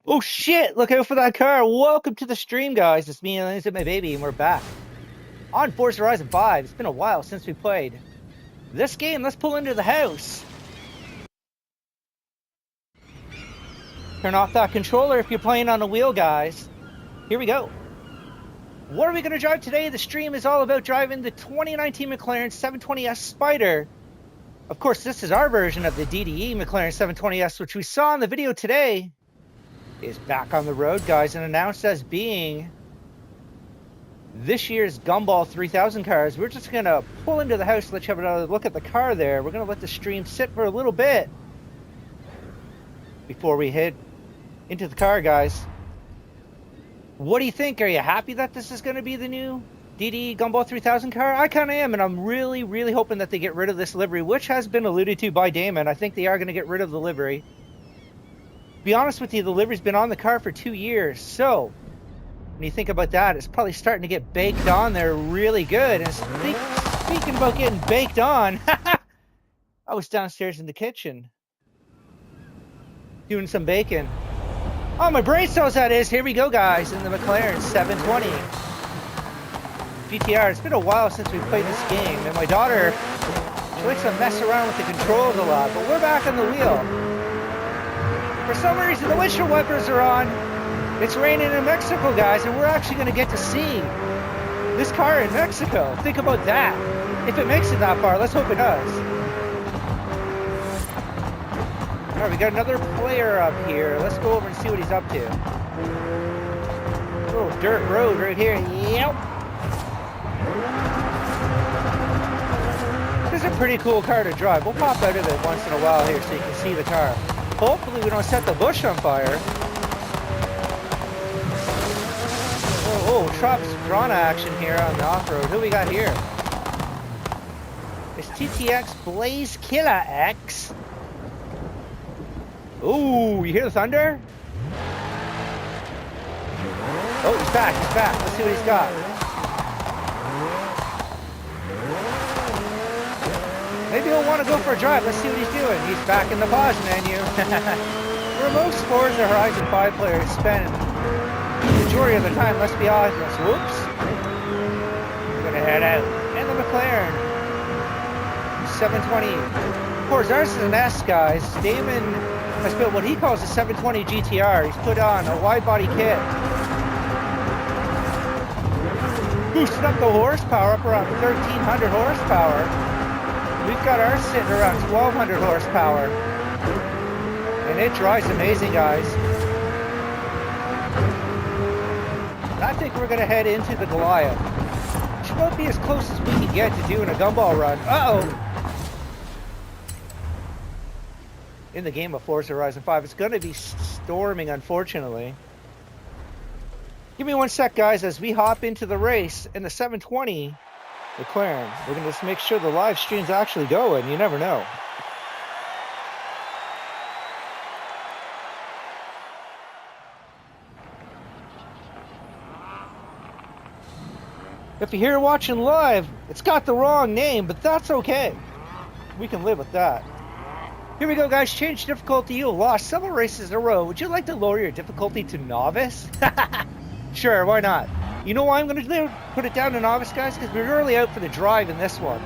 Oh shit, look out for that car. Welcome to the stream, guys. It's me and Lindsay, my baby, and we're back on Forza Horizon 5. It's been a while since we played this game. Let's pull into the house. Turn off that controller if you're playing on a wheel, guys. Here we go. What are we going to drive today? The stream is all about driving the 2019 McLaren 720S Spyder. Of course, this is our version of the DDE McLaren 720S, which we saw in the video today. Is back on the road, guys, and announced as being this year's Gumball 3000 cars. We're just gonna pull into the house, let you have another look at the car there. We're gonna let the stream sit for a little bit before we head into the car, guys. What do you think? Are you happy that this is gonna be the new DDE Gumball 3000 car? I kind of am, and I'm really hoping that they get rid of this livery, which has been alluded to by Damon. I think they are gonna get rid of the livery. Be honest with you, the livery's been on the car for 2 years, so when you think about that, it's probably starting to get baked on there really good. And speaking about getting baked on, I was downstairs in the kitchen doing some bacon. Oh, my brain cells, that is. Here we go, guys, in the McLaren 720 GTR. It's been a while since we played this game, and my daughter, she likes to mess around with the controls a lot, but we're back on the wheel. For some reason, the windshield wipers are on. It's raining in Mexico, guys, and we're actually going to get to see this car in Mexico. Think about that. If it makes it that far, let's hope it does. All right, we got another player up here. Let's go over and see what he's up to. Little dirt road right here. Yep. This is a pretty cool car to drive. We'll pop out of it once in a while here so you can see the car. Hopefully we don't set the bush on fire. Oh, Trops Drana action here on the off-road. Who we got here? It's TTX Blaze Killer X. Ooh, you hear the thunder? Oh, he's back, he's back. Let's see what he's got. Maybe he'll want to go for a drive. Let's see what he's doing. He's back in the pause menu. Where most Forza Horizon 5 players spend the majority of the time, let's be honest. Whoops. We're going to head out. And the McLaren 720. Of course, ours is an S, guys. Damon has built what he calls a 720 GTR. He's put on a wide body kit. Boosted up the horsepower up around 1,300 horsepower. We've got ours sitting around 1,200 horsepower. And it drives amazing, guys. I think we're going to head into the Goliath, which won't be as close as we can get to doing a gumball run. Uh-oh! In the game of Forza Horizon 5, it's going to be storming, unfortunately. Give me one sec, guys, as we hop into the race in the 720 McLaren. We're going to just make sure the live stream's actually going. You never know. If you're here watching live, it's got the wrong name, but that's okay. We can live with that. Here we go, guys. Change difficulty. You lost several races in a row. Would you like to lower your difficulty to novice? Sure, why not? You know why I'm going to put it down to novice, guys? Because we're really out for the drive in this one.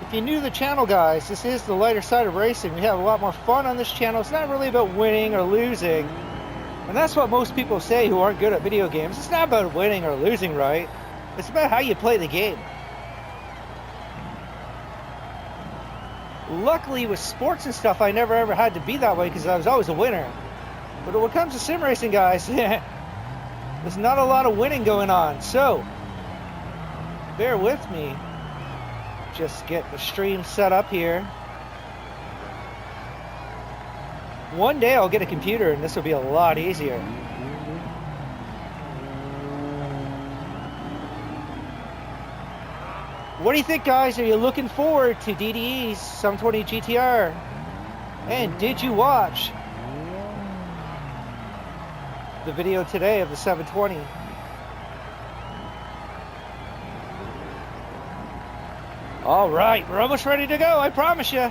If you're new to the channel, guys, this is the lighter side of racing. We have a lot more fun on this channel. It's not really about winning or losing. And that's what most people say who aren't good at video games. It's not about winning or losing, right? It's about how you play the game. Luckily, with sports and stuff, I never ever had to be that way because I was always a winner. But when it comes to sim racing, guys, there's not a lot of winning going on. So, bear with me. Just get the stream set up here. One day I'll get a computer and this will be a lot easier. What do you think, guys? Are you looking forward to DDE's 720 GTR? And did you watch the video today of the 720? All right, we're almost ready to go, I promise you.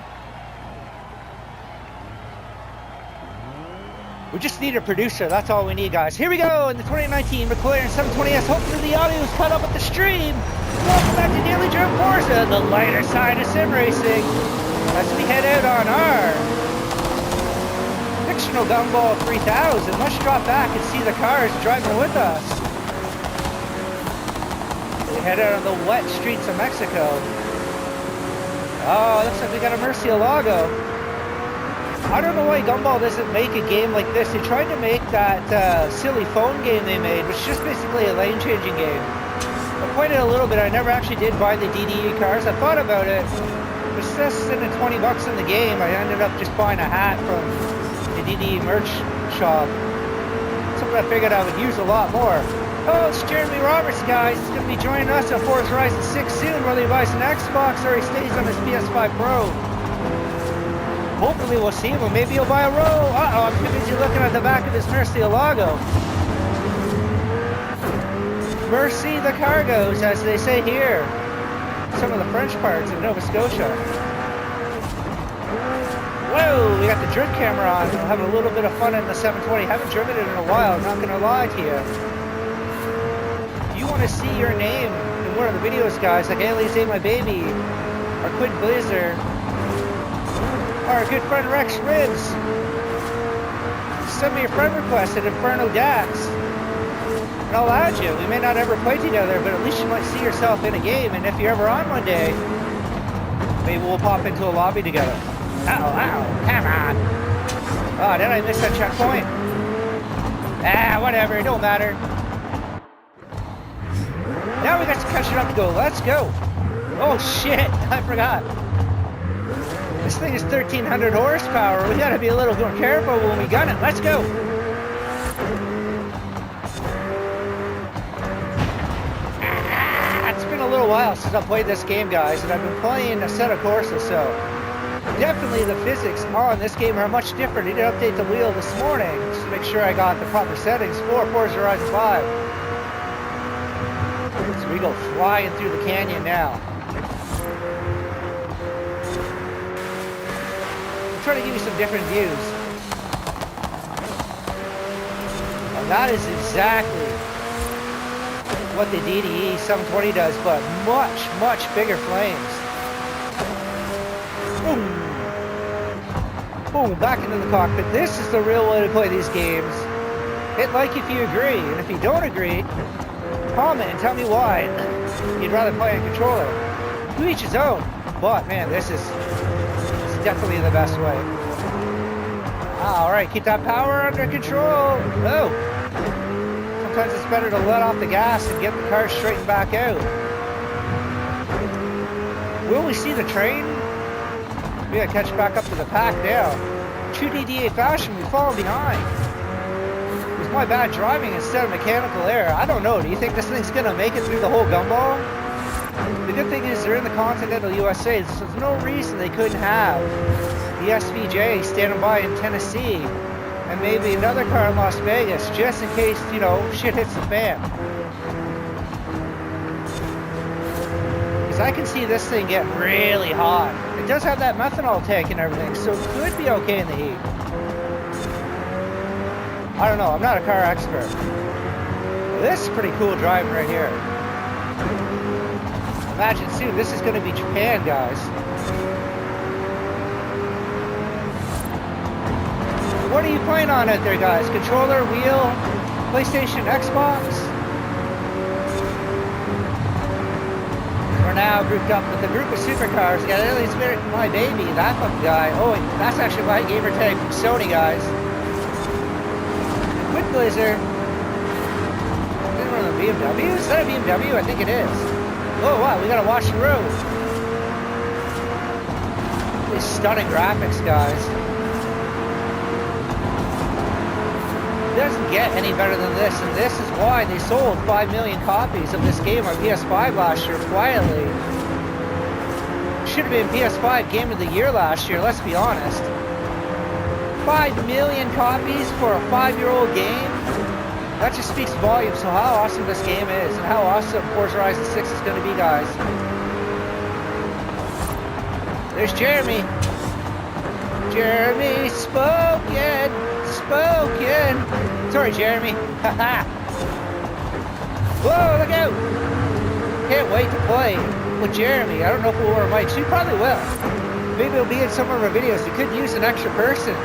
We just need a producer. That's all we need, guys. Here we go in the 2019 McLaren 720S. Hopefully the audio is cut up with the stream. Welcome back to Daily Driven Forza, the lighter side of sim racing, as we head out on our Fictional Gumball 3000. Let's drop back and see the cars driving with us. We head out on the wet streets of Mexico. Oh, looks like we got a Murcielago. I don't know why Gumball doesn't make a game like this. They tried to make that silly phone game they made, which is just basically a lane-changing game. I played it a little bit. I never actually did buy the DDE cars. I thought about it. It was less than $20 in the game. I ended up just buying a hat from the DDE merch shop. Something I figured I would use a lot more. Oh, it's Jeremy Roberts, guys. He's going to be joining us on Forza Horizon 6 soon, whether he buys an Xbox or he stays on his PS5 Pro. Hopefully we'll see him, or maybe he'll buy a row. Uh-oh, I'm too busy looking at the back of his Murcielago. Mercy the cargoes, as they say here. Some of the French parts in Nova Scotia. Whoa, we got the drift camera on. We're having a little bit of fun in the 720. Haven't driven it in a while, I'm not going to lie to you. If you want to see your name in one of the videos, guys, like Ali's Ate My Baby, or Quid Blazer, our good friend Rex Ribs, send me a friend request at Inferno Dax, and I'll add you. We may not ever play together, but at least you might see yourself in a game, and if you're ever on one day, maybe we'll pop into a lobby together. Ow, come on. Oh, did I miss that checkpoint? Ah, whatever, it don't matter. Now we got some catching up to go. Let's go. Oh shit, I forgot. This thing is 1,300 horsepower. We gotta be a little more careful when we gun it. Let's go. It's been a little while since I played this game, guys, and I've been playing a set of courses, so definitely the physics on this game are much different. I need to update the wheel this morning just to make sure I got the proper settings for Forza Horizon 5. So we go flying through the canyon now. Trying to give you some different views, and that is exactly what the DDE 720 does, but much bigger flames. Boom, back into the cockpit. This is the real way to play these games. Hit like if you agree, and if you don't agree, comment and tell me why you'd rather play on controller. To each his own, but man, this is definitely the best way. Alright, keep that power under control. Oh. Sometimes it's better to let off the gas and get the car straightened back out. Will we see the train? We gotta catch back up to the pack now. True DDA fashion, we fall behind. It was my bad driving instead of mechanical error. I don't know, do you think this thing's gonna make it through the whole Gumball? The good thing is they're in the continental USA, so there's no reason they couldn't have the SVJ standing by in Tennessee and maybe another car in Las Vegas just in case, you know, shit hits the fan. Because I can see this thing get really hot. It does have that methanol tank and everything, so it could be okay in the heat. I don't know, I'm not a car expert. This is pretty cool driving right here. Imagine soon, this is going to be Japan, guys. What are you playing on out there, guys? Controller, wheel, PlayStation, Xbox? We're now grouped up with a group of supercars. We got Ali's Ate My Baby, that fucking guy. Oh, that's actually my gamer tag from Sony, guys. Quid Blazer. Is that a BMW? Is that a BMW? I think it is. Oh wow, we gotta watch the road. These stunning graphics, guys. It doesn't get any better than this, and this is why they sold 5 million copies of this game on PS5 last year, quietly. Should have been PS5 Game of the Year last year, let's be honest. 5 million copies for a 5-year-old game? That just speaks volumes to how awesome this game is and how awesome Forza Horizon 6 is going to be, guys. There's Jeremy. Jeremy spoken. smoking. Sorry, Jeremy. Haha. Whoa, look out. Can't wait to play with Jeremy. I don't know if we'll wear mics. We probably will. Maybe it'll be in some of our videos. We could use an extra person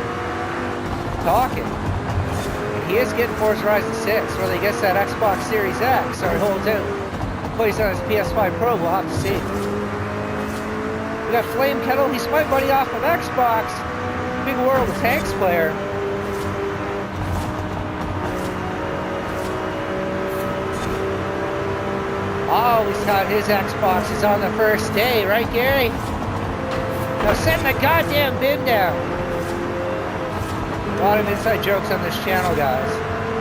talking. And he is getting Forza Horizon 6, whether he gets that Xbox Series X or he holds out, plays on his PS5 Pro. We'll have to see. We got Flame Kettle. He's my buddy off of Xbox. Big World of Tanks player. Always thought his Xbox is on the first day, right, Gary? Now setting the goddamn bin down. A lot of inside jokes on this channel, guys.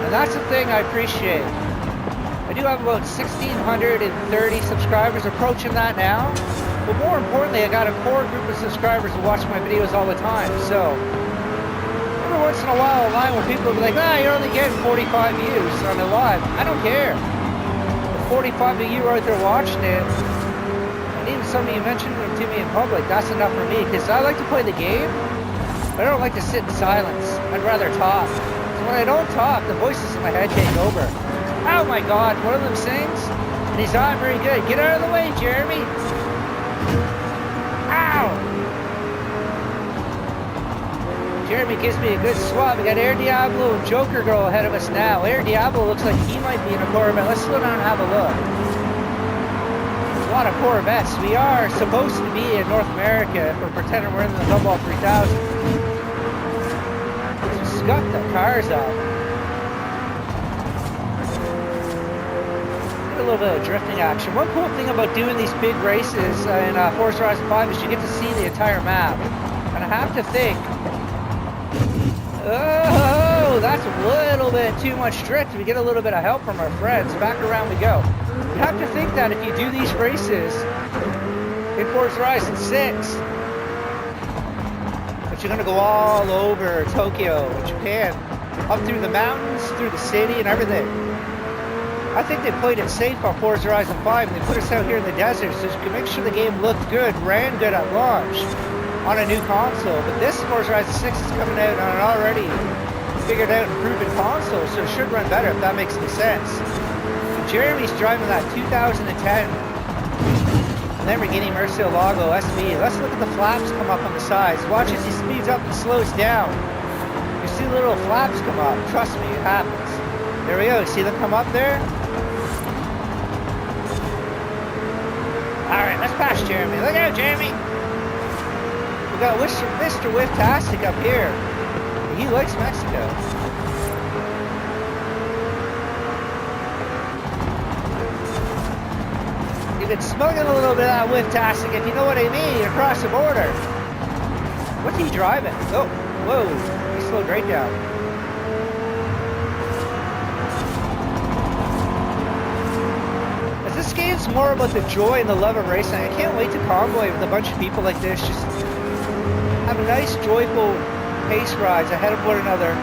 And that's the thing I appreciate. I do have about 1,630 subscribers, approaching that now. But more importantly, I got a core group of subscribers who watch my videos all the time. So, every once in a while online where people will be like, you're only getting 45 views on the live. I don't care. The 45 of you out there watching it, and even some of you mentioned them to me in public, that's enough for me. Because I like to play the game, but I don't like to sit in silence. I'd rather talk. So when I don't talk, the voices in my head take over. Oh my God, one of them sings, and he's not very good. Get out of the way, Jeremy. Ow! Jeremy gives me a good swab. We got Air Diablo and Joker Girl ahead of us now. Air Diablo looks like he might be in a Corvette. Let's slow down and have a look. There's a lot of Corvettes. We are supposed to be in North America if we're pretending we're in the Gumball 3000. Just got the cars up. A little bit of drifting action. One cool thing about doing these big races in Forza Horizon 5 is you get to see the entire map. And I have to think, oh, that's a little bit too much drift. We get a little bit of help from our friends. Back around we go. You have to think that if you do these races in Forza Horizon 6, that you're going to go all over Tokyo and Japan, up through the mountains, through the city and everything. I think they played it safe on Forza Horizon 5 and they put us out here in the desert so to make sure the game looked good, ran good at launch on a new console. But this Forza Horizon 6 is coming out on an already figured out and proven console, so it should run better if that makes any sense. Jeremy's driving that 2010 Lamborghini Murcielago SB. Let's look at the flaps come up on the sides. Watch as he speeds up and slows down. You see the little flaps come up. Trust me, it happens. There we go. See them come up there? Alright, let's pass Jeremy. Look out, Jeremy! We got Mr. Whiftastic up here. He likes Mexico. You've been smoking a little bit of that Whiftastic, if you know what I mean, across the border. What's he driving? Oh, whoa. He slowed right down. This game's more about the joy and the love of racing. I can't wait to convoy with a bunch of people like this. Just have a nice, joyful pace rides ahead of one another.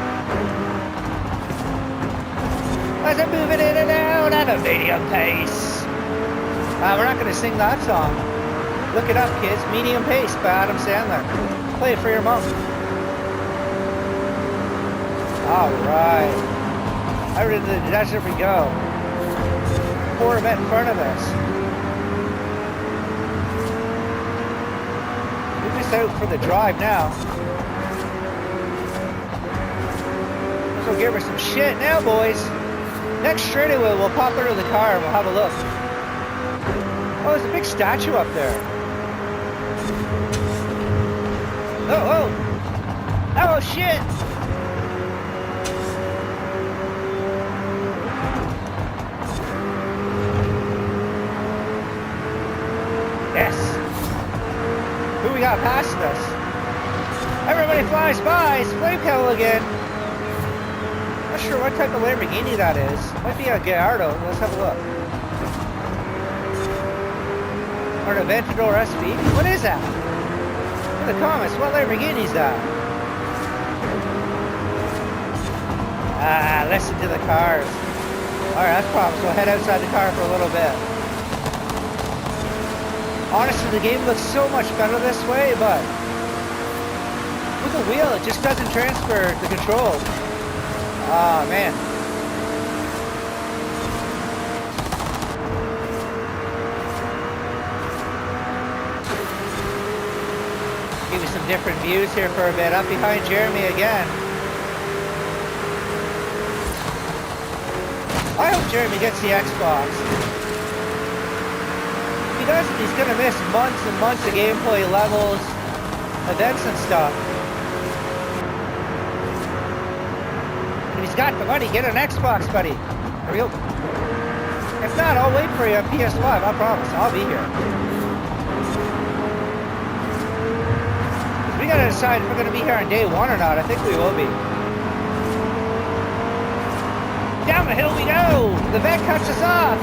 As I'm moving in and out at a medium pace. We're not going to sing that song. Look it up, kids. Medium Pace by Adam Sandler. Play it for your mom. Alright. Out into the desert we go. Corvette in front of us. We're just out for the drive now. So give her some shit now, boys. Next straightaway, we'll pop her to the car and we'll have a look. Oh, there's a big statue up there. Oh, oh. Oh, shit. Yes. Who we got passing us? Everybody flies by. It's Flame Kettle again. Not sure what type of Lamborghini that is. Might be a Gallardo. Let's have a look. Or an Aventador SV. What is that? In the comments, what Lamborghini is that? Listen to the cars. Alright, that's promised. We'll head outside the car for a little bit. Honestly, the game looks so much better this way, but with the wheel, it just doesn't transfer the controls. Oh, man. Give you some different views here for a bit. Up behind Jeremy again. I hope Jeremy gets the Xbox. If he doesn't, he's going to miss months and months of gameplay levels, events and stuff. Got the money, get an Xbox, buddy. There we go. If not, I'll wait for you on PS5. I promise, I'll be here. We gotta decide if we're gonna be here on day one or not. I think we will be. Down the hill we go. The vet cuts us off.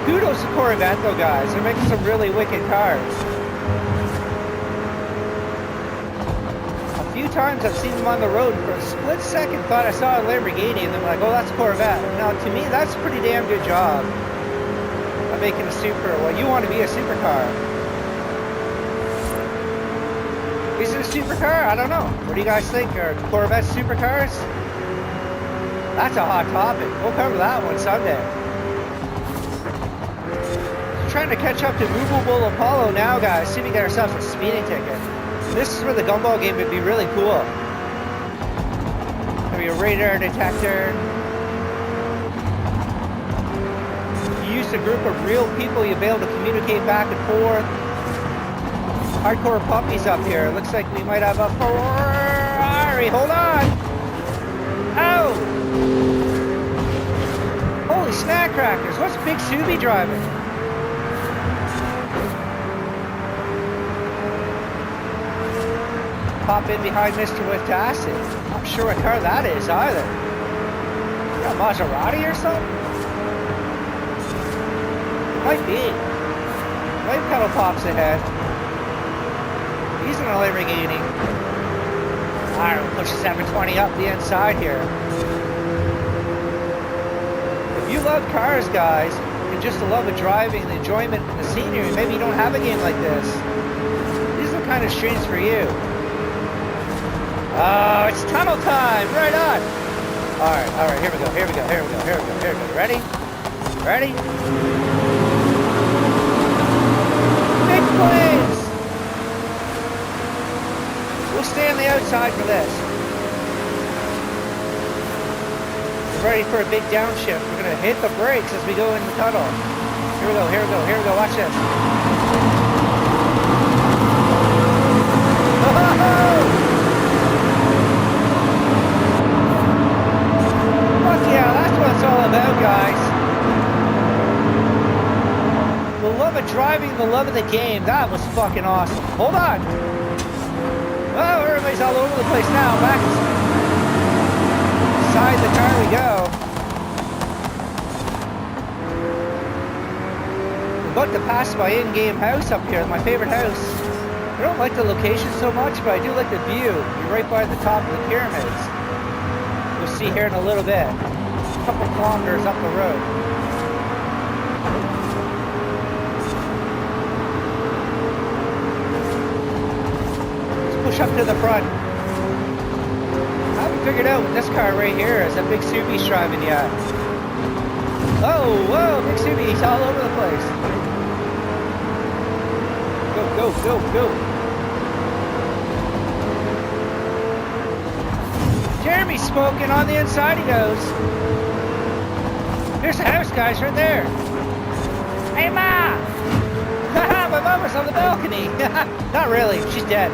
Kudos to Corvette though, guys. They're making some really wicked cars. Times I've seen them on the road, for a split second thought I saw a Lamborghini, and then like, oh, that's a Corvette. Now, to me, that's a pretty damn good job of making a super. Well, you want to be a supercar. Is it a supercar? I don't know. What do you guys think? Are Corvettes supercars? That's a hot topic. We'll cover that one someday. Trying to catch up to Movable Apollo now, guys. See if we get ourselves a speeding ticket. This is where the Gumball game would be really cool. Maybe a radar detector. You use a group of real people, you'll be able to communicate back and forth. Hardcore puppies up here. Looks like we might have a Ferrari. Hold on. Oh! Holy snack crackers. What's Big Subi driving? Pop in behind Mr. With Acid. I'm not sure what car that is either. Is that a Maserati or something? It might be. Light pedal pops ahead. He's in a Lamborghini. Alright, we'll push the 720 up the inside here. If you love cars, guys, and just the love of driving, the enjoyment, and the scenery, maybe you don't have a game like this. These are the kind of streams for you. Oh, it's tunnel time! Right on! Alright, here we go. Ready? Big planes! We'll stay on the outside for this. We're ready for a big downshift. We're gonna hit the brakes as we go in the tunnel. Here we go, watch this. Oh! Yeah, that's what it's all about, guys. The love of driving, the love of the game. That was fucking awesome. Hold on. Well, everybody's all over the place now. Back inside the car we go. We're about to pass my in-game house up here, my favorite house. I don't like the location so much, but I do like the view. You're right by the top of the pyramids. We'll see here in a little bit. A couple kilometers up the road. Let's push up to the front. I haven't figured out what this car right here is. That Big Subi's driving yet. Oh, whoa, Big Subi's all over the place. Go. Jeremy's smoking on the inside, he goes. Here's the house, guys, right there. Hey, Ma! My mama's on the balcony. Not really, she's dead.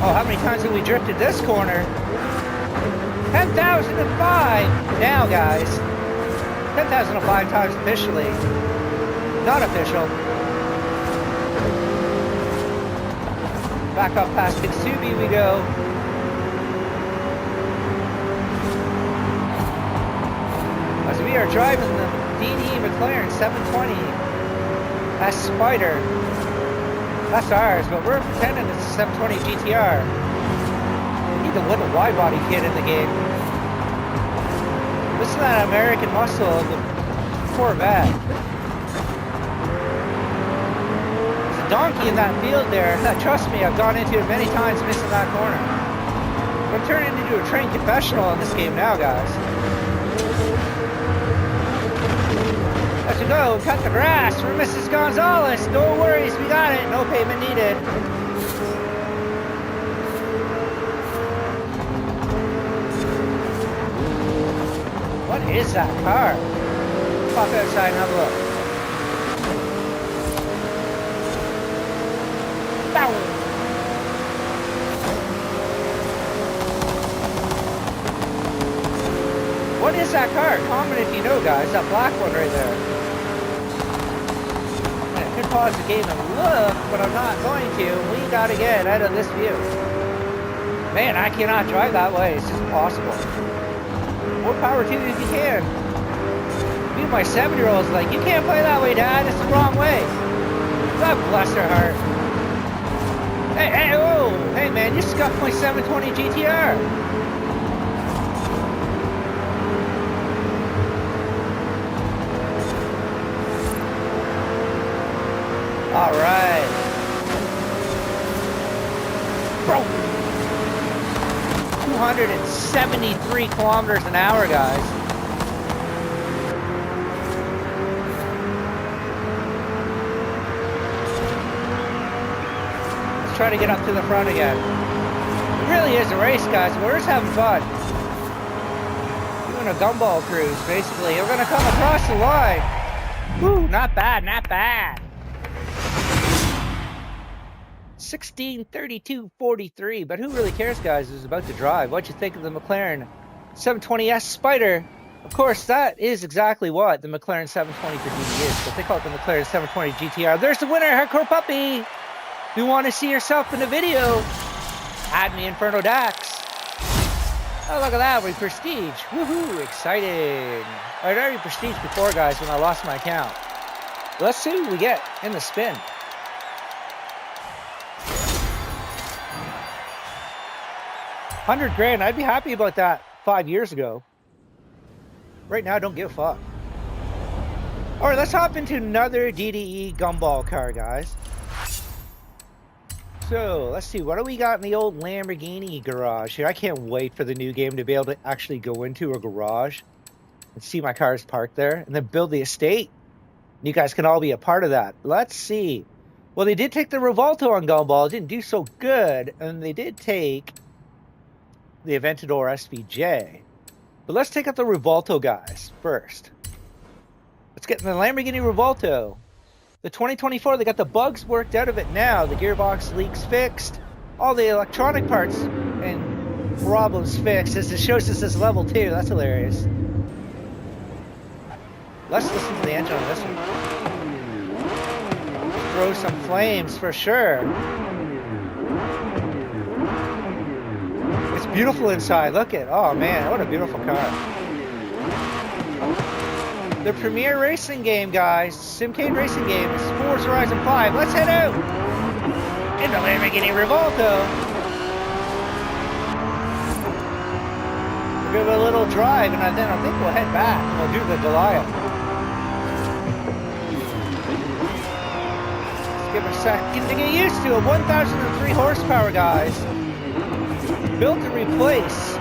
Oh, how many times have we drifted this corner? 10,005 now, guys. 10,005 times officially. Not official. Back up past Big Subi we go. As we are driving the DDE McLaren 720 S Spider. That's ours, but we're pretending it's a 720 GTR. We need to win a wide body kit in the game. Listen to that American muscle of the Corvette. donkey in that field there. Trust me, I've gone into it many times missing that corner. I'm turning into a train confessional in this game now, guys. Let's go, cut the grass for Mrs. Gonzalez. No worries, we got it. No payment needed. What is that car? Pop outside and have a look. Bow. What is that car? Comment if you know, guys. That black one right there. I could pause the game and look, but I'm not going to. We gotta get out of this view. Man, I cannot drive that way. It's just impossible. More power to you if you can. Me and my 7-year-old's like, you can't play that way, Dad. It's the wrong way. God bless her heart. Hey, whoa. Hey, man, you scuffed my 720 GTR. All right. Bro. 273 kilometers an hour, guys. Let's try to get up to the front again. It really is a race, guys. We're just having fun. Doing a gumball cruise, basically. We're going to come across the line. Woo, not bad, not bad. 16:32:43, but who really cares, guys? Who's about to drive? What'd you think of the McLaren 720S Spider? Of course, that is exactly what the McLaren 720 for DDE is, but they call it the McLaren 720 GTR. There's the winner, Hardcore Puppy. If you want to see yourself in the video, add me Inferno Dax. Oh, look at that, we prestige. Woohoo, exciting. I'd already prestige before, guys, when I lost my account. Let's see what we get in the spin. 100 grand, I'd be happy about that 5 years ago. Right now, I don't give a fuck. All right, let's hop into another DDE Gumball car, guys. So, let's see, what do we got in the old Lamborghini garage here? I can't wait for the new game to be able to actually go into a garage and see my cars parked there and then build the estate. You guys can all be a part of that. Let's see. Well, they did take the Revolto on Gumball. It didn't do so good, and they did take the Aventador SVJ. But let's take out the Revolto, guys, first. Let's get in the Lamborghini Revolto. The 2024, they got the bugs worked out of it now. The gearbox leaks fixed. All the electronic parts and problems fixed. As it shows us this level 2. That's hilarious. Let's listen to the engine on this one. Throw some flames for sure. It's beautiful inside. Look at, oh man, what a beautiful car. The premier racing game, guys, simcade racing game is Forza Horizon 5. Let's head out in the Lamborghini Revolto. We'll give it a little drive, and then I think we'll head back and we'll do the Goliath. Let's give it a second to get used to it. 1,003 horsepower, guys. Built to replace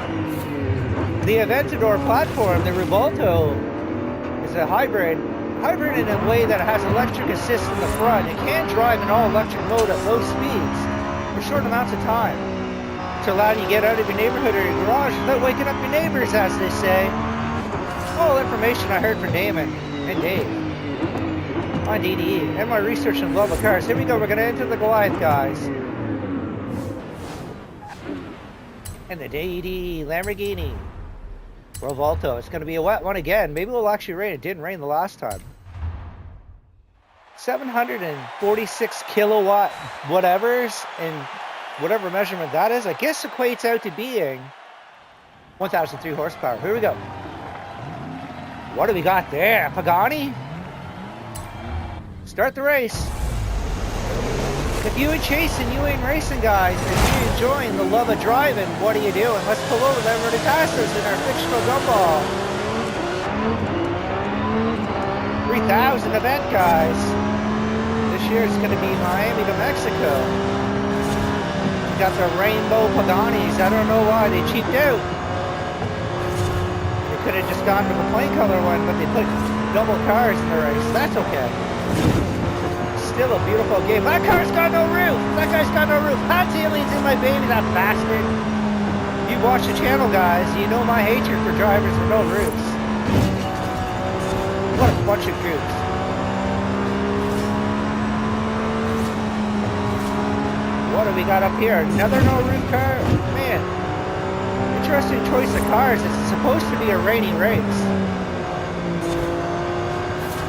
the Aventador platform. The Revolto is a hybrid in a way that it has electric assist in the front. It can drive in all electric mode at low speeds for short amounts of time to allow you to get out of your neighborhood or your garage without waking up your neighbors, as they say. All information I heard from Damon and Dave on DDE and my research and love of cars. Here we go. We're going to enter the Goliath, guys. And the DDE Lamborghini Revolto. It's going to be a wet one again. Maybe it'll actually rain. It didn't rain the last time. 746 kilowatt whatevers, and whatever measurement that is, I guess equates out to being 1,003 horsepower. Here we go. What do we got there? Pagani? Start the race. If you ain't chasing, you ain't racing, guys. If you enjoying the love of driving, what are you doing? Let's pull over there to pass us in our Fictional Gumball. 3,000 event, guys. This year it's going to be Miami to Mexico. We got the rainbow Paganis. I don't know why they cheaped out. They could have just gone to the plain color one, but they put double cars in the race. That's okay. Still a beautiful game. That car's got no roof. That guy's got no roof. Hot aliens in my baby, that bastard. You watch the channel, guys. You know my hatred for drivers with no roofs. What a bunch of groups. What do we got up here? Another no roof car? Man. Interesting choice of cars. It's supposed to be a rainy race.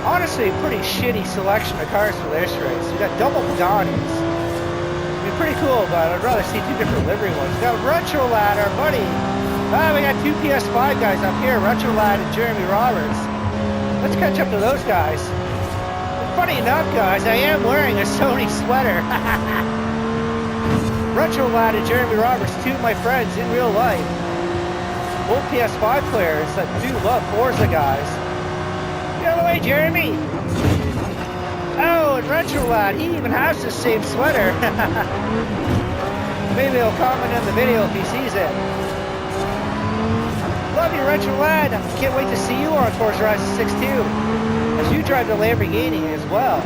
Honestly, a pretty shitty selection of cars for this race. We got double Paganis. I mean, pretty cool, but I'd rather see two different livery ones. We got Retro Lad, our buddy. We got two PS5 guys up here, Retro Lad and Jeremy Roberts. Let's catch up to those guys. But funny enough, guys, I am wearing a Sony sweater. Retro Lad and Jeremy Roberts, two of my friends in real life. Both PS5 players that do love Forza, guys. Get out of the way, Jeremy! Oh, and Retro Lad, he even has the same sweater. Maybe he'll comment in the video if he sees it. Love you, Retro Lad. Can't wait to see you on Forza Horizon 6 too, as you drive the Lamborghini as well.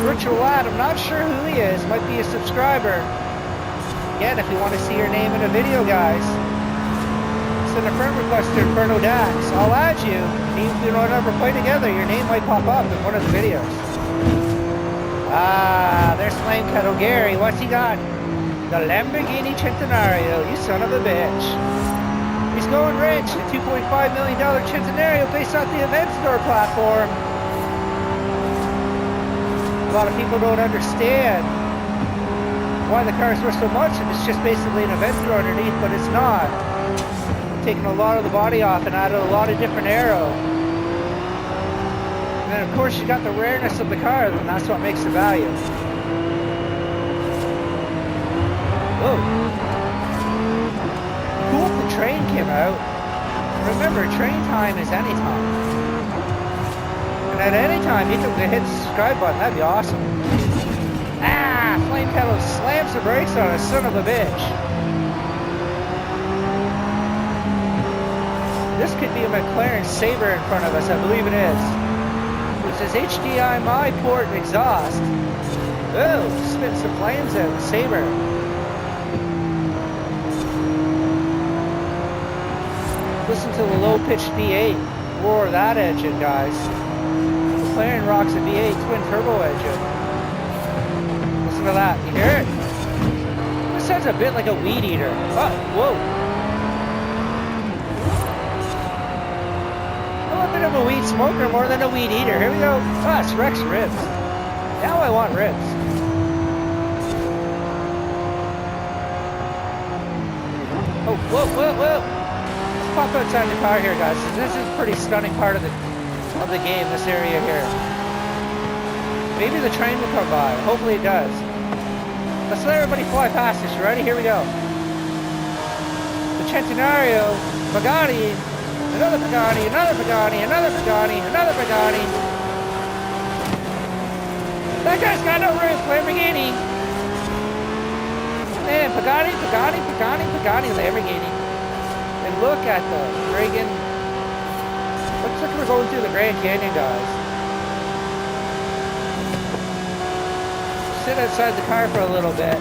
Retro Lad, I'm not sure who he is. Might be a subscriber. Again, if you want to see your name in a video, guys, send a friend request to Inferno Dax. I'll add you. Even if we don't ever play together, your name might pop up in one of the videos. Ah, there's Flame Kettle Gary. What's he got? The Lamborghini Centenario, you son of a bitch. He's going rich. A $2.5 million Centenario based off the event store platform. A lot of people don't understand why the car's worth so much, and it's just basically an event store underneath, but it's not. I'm taking a lot of the body off and added a lot of different aero. And then of course you got the rareness of the car, and that's what makes the value. Whoa. Cool if the train came out. Remember, train time is any time. And at any time, you can hit the subscribe button. That'd be awesome. Ah! Flame Kettle slams the brakes on us, son of a bitch. This could be a McLaren Sabre in front of us. I believe it is. It says HDMI port and exhaust. Oh, spit some flames out. Sabre. Listen to the low-pitched V8 roar of that engine, guys. McLaren rocks a V8 twin turbo engine. Listen to that. You hear it? This sounds a bit like a weed eater. Oh, whoa. I'm a bit of a weed smoker more than a weed eater. Here we go. Ah, it's Rex ribs. Now I want ribs. Oh, whoa, whoa, whoa. Pop outside the car here, guys. This is a pretty stunning part of the game, this area here. Maybe the train will come by. Hopefully it does. Let's let everybody fly past us. You ready? Here we go. The Centenario, Pagani, another Pagani, another Pagani, another Pagani, another Pagani. That guy's got no roof, Lamborghini. Man, Pagani, Pagani, Pagani, Pagani, Lamborghini. And look at the friggin'... Looks like we're going through the Grand Canyon, guys. Sit outside the car for a little bit.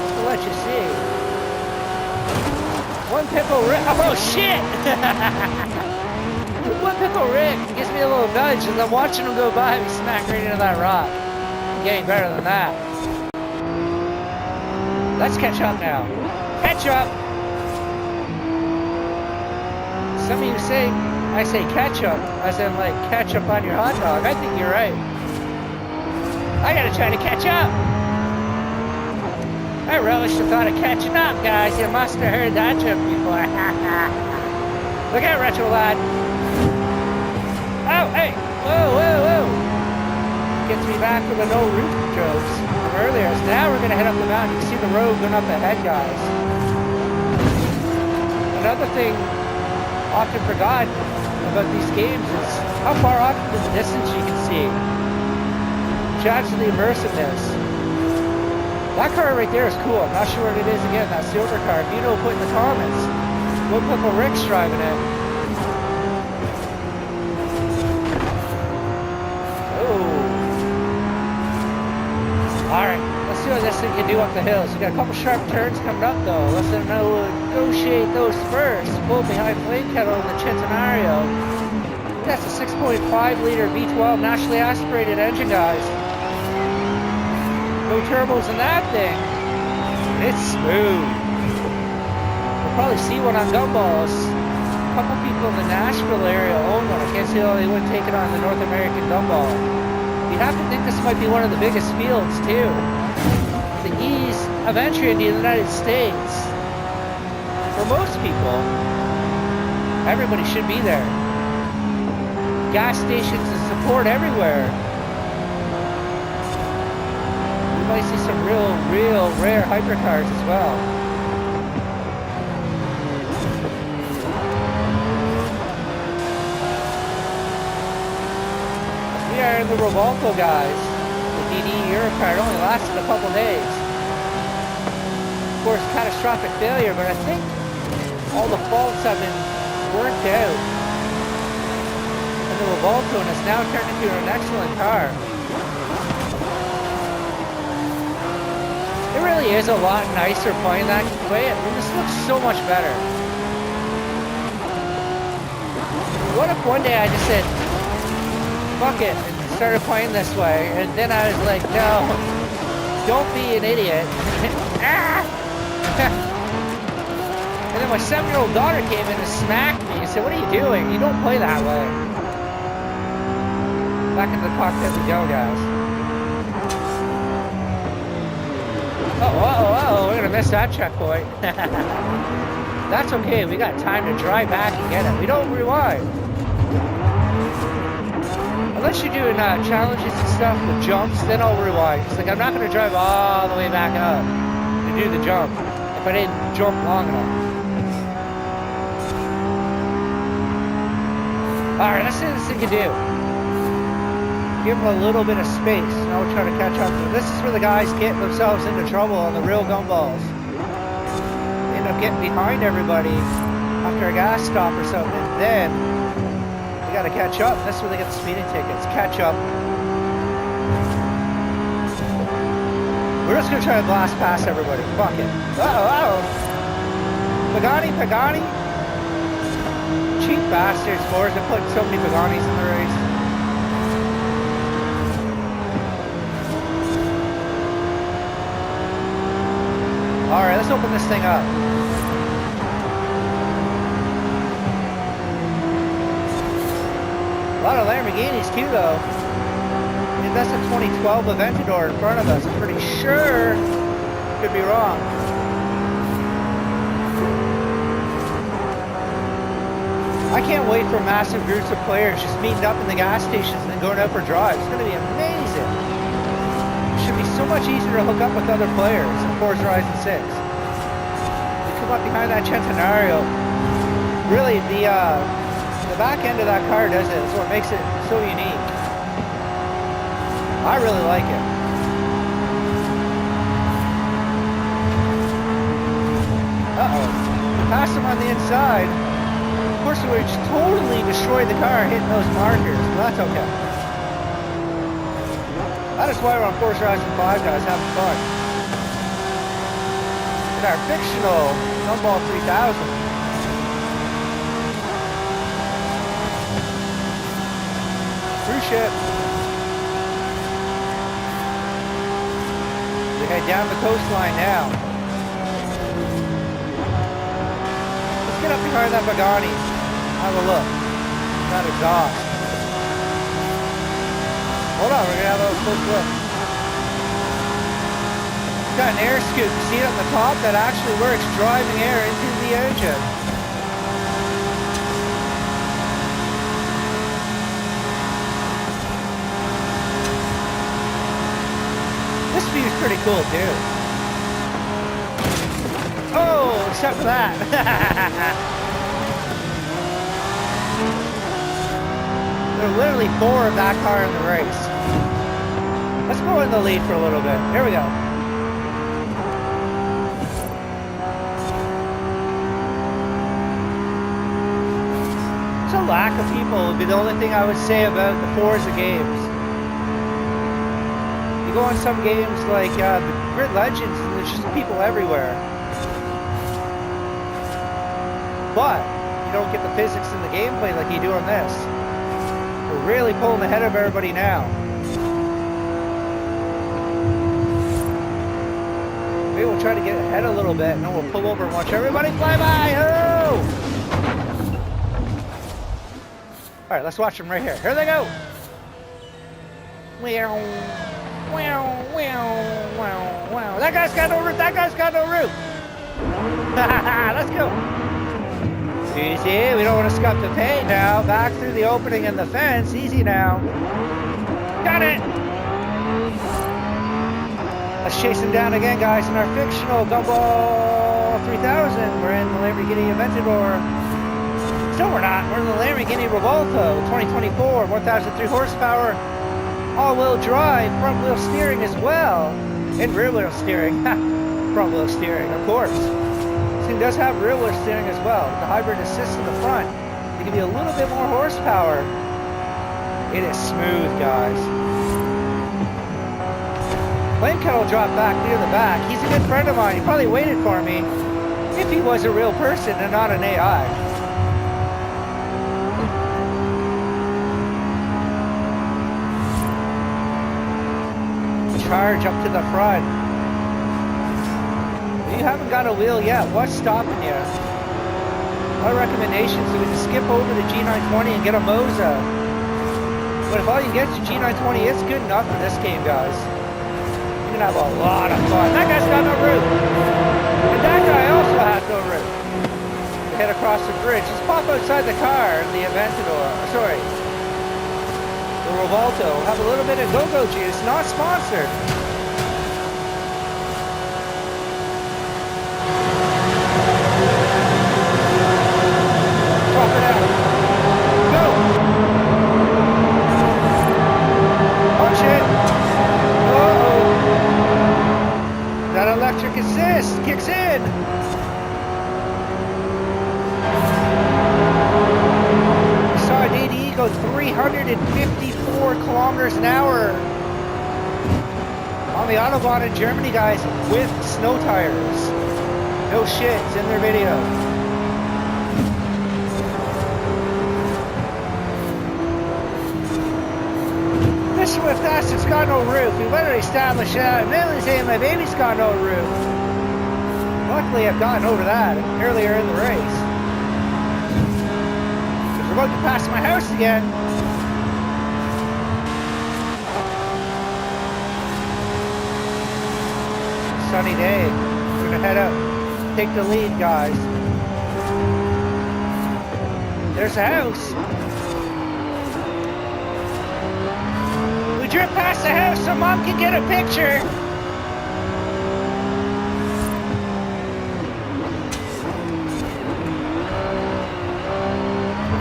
Just to let you see. One pickle Rick... Oh, shit! One pickle Rick gives me a little nudge as I'm watching him go by and smack right into that rock. I'm getting better than that. Let's catch up now. Catch up! Some of you say, I say ketchup, as in like ketchup on your hot dog. I think you're right. I gotta try to catch up. I relish the thought of catching up, guys. You must have heard that joke before. Look out, Retro Lad. Oh, hey. Whoa, whoa, whoa. Gets me back with the no roof jokes from earlier. So now we're gonna head up the mountain. You can see the road going up ahead, guys. Another thing often forgotten, about these games is how far off in the distance you can see. Which adds to the immersiveness. That car right there is cool. I'm not sure what it is again, that silver car. If you know, put in the comments. What Purple Rick's driving it. Alright, let's see what this thing can do up the hills. We got a couple sharp turns coming up though. Let's negotiate those first. Pull behind flame kettle in the Centenario. That's a 6.5 liter V12 naturally aspirated engine, guys. No turbos in that thing. It's smooth. We'll probably see one on Gumballs. A couple people in the Nashville area own one. I can't see how they wouldn't take it on the North American Gumball. You have to think this might be one of the biggest fields too. The ease of entry into the United States. For most people, everybody should be there. Gas stations and support everywhere. We might see some real rare hypercars as well. We are in the Revolto, guys. The DDE Eurocar. It only lasted a couple days. Of course, catastrophic failure, but I think all the faults have been worked out. And the Revolto has now turned into an excellent car. It really is a lot nicer playing that way. I mean, this looks so much better. What if one day I just said, fuck it, and started playing this way, and then I was like, no, don't be an idiot. Ah! And then my 7-year-old daughter came in and smacked me and said, what are you doing? You don't play that way. Back into the cockpit we go, guys. Uh-oh, we're gonna miss that checkpoint. That's okay, we got time to drive back and get it. We don't rewind. Unless you're doing challenges and stuff with jumps, then I'll rewind. It's like I'm not going to drive all the way back up to do the jump if I didn't jump long enough. Alright, let's see what this thing can do. Give them a little bit of space. Now we'll try to catch up. This is where the guys get themselves into trouble on the real gumballs. They end up getting behind everybody after a gas stop or something, and then got to catch up. That's where they get the speeding tickets. Catch up. We're just going to try to blast past everybody. Fuck it. Uh-oh. Pagani. Cheap bastards. Forza putting so many Paganis in the race. Alright, let's open this thing up. A lot of Lamborghinis too, though. I mean, that's a 2012 Aventador in front of us. I'm pretty sure. Could be wrong. I can't wait for massive groups of players just meeting up in the gas stations and then going out for drives. It's going to be amazing. It should be so much easier to hook up with other players in Forza Horizon 6. We come up behind that Centenario. Really, the back end of that car does it. It's what makes it so unique. I really like it. Uh-oh. We passed him on the inside. Of course, we just totally destroyed the car hitting those markers, but that's okay. That is why we're on Forza Horizon 5, guys, having fun. In our fictional Gumball 3000. Cruise ship. We head down the coastline now. Let's get up behind that Pagani. Have a look. That exhaust. Hold on, we're gonna have a close look. It's got an air scoop. You see it on the top? That actually works, driving air into the engine. This view is pretty cool too. Oh, except for that. There are literally 4 of that car in the race. Let's go in the lead for a little bit. Here we go. There's a lack of people would be the only thing I would say about the Forza games. You go on some games like Grid Legends and there's just people everywhere. But you don't get the physics in the gameplay like you do on this. We're really pulling ahead of everybody now. Maybe we'll try to get ahead a little bit and then we'll pull over and watch everybody fly by. Oh! Alright, let's watch them right here. Here they go! Wow, wow, wow, wow, wow. That guy's got no roof! That guy's got no roof! Let's go! Easy, we don't want to scuff the paint now. Back through the opening in the fence. Easy now. Got it! Let's chase him down again, guys, in our Fictional Gumball 3000. We're in the Lamborghini Aventador. No, we're not. We're in the Lamborghini Revolto 2024, 1,003 horsepower, all-wheel drive, front-wheel steering as well, and rear-wheel steering. Front-wheel steering, of course. This thing does have rear-wheel steering as well. The hybrid assist in the front to give you a little bit more horsepower. It is smooth, guys. Flame Kettle dropped back near the back. He's a good friend of mine. He probably waited for me if he was a real person and not an AI. Charge up to the front. If you haven't got a wheel yet, what's stopping you? My recommendation is we can skip over the G920 and get a Moza. But if all you get is a G920, it's good enough for this game, guys. You're gonna have a lot of fun. That guy's got no roof. And that guy also has no roof. We head across the bridge. Just pop outside the car in the Aventador. Sorry. The Revolto. Have a little bit of go-go juice. Not sponsored. Drop it out. Go. Punch it. Uh-oh. That electric assist kicks in. I saw a DDE go 354 kilometers an hour on the Autobahn in Germany, guys, with snow tires. No shit, it's in their video. This Swift Asset's got no roof. We've already established that. I'm mainly saying my baby's got no roof. Luckily, I've gotten over that earlier in the race. Because we're about to pass my house again. Sunny day. We're gonna head out. Take the lead, guys. There's a house. We drift past the house so Mom can get a picture.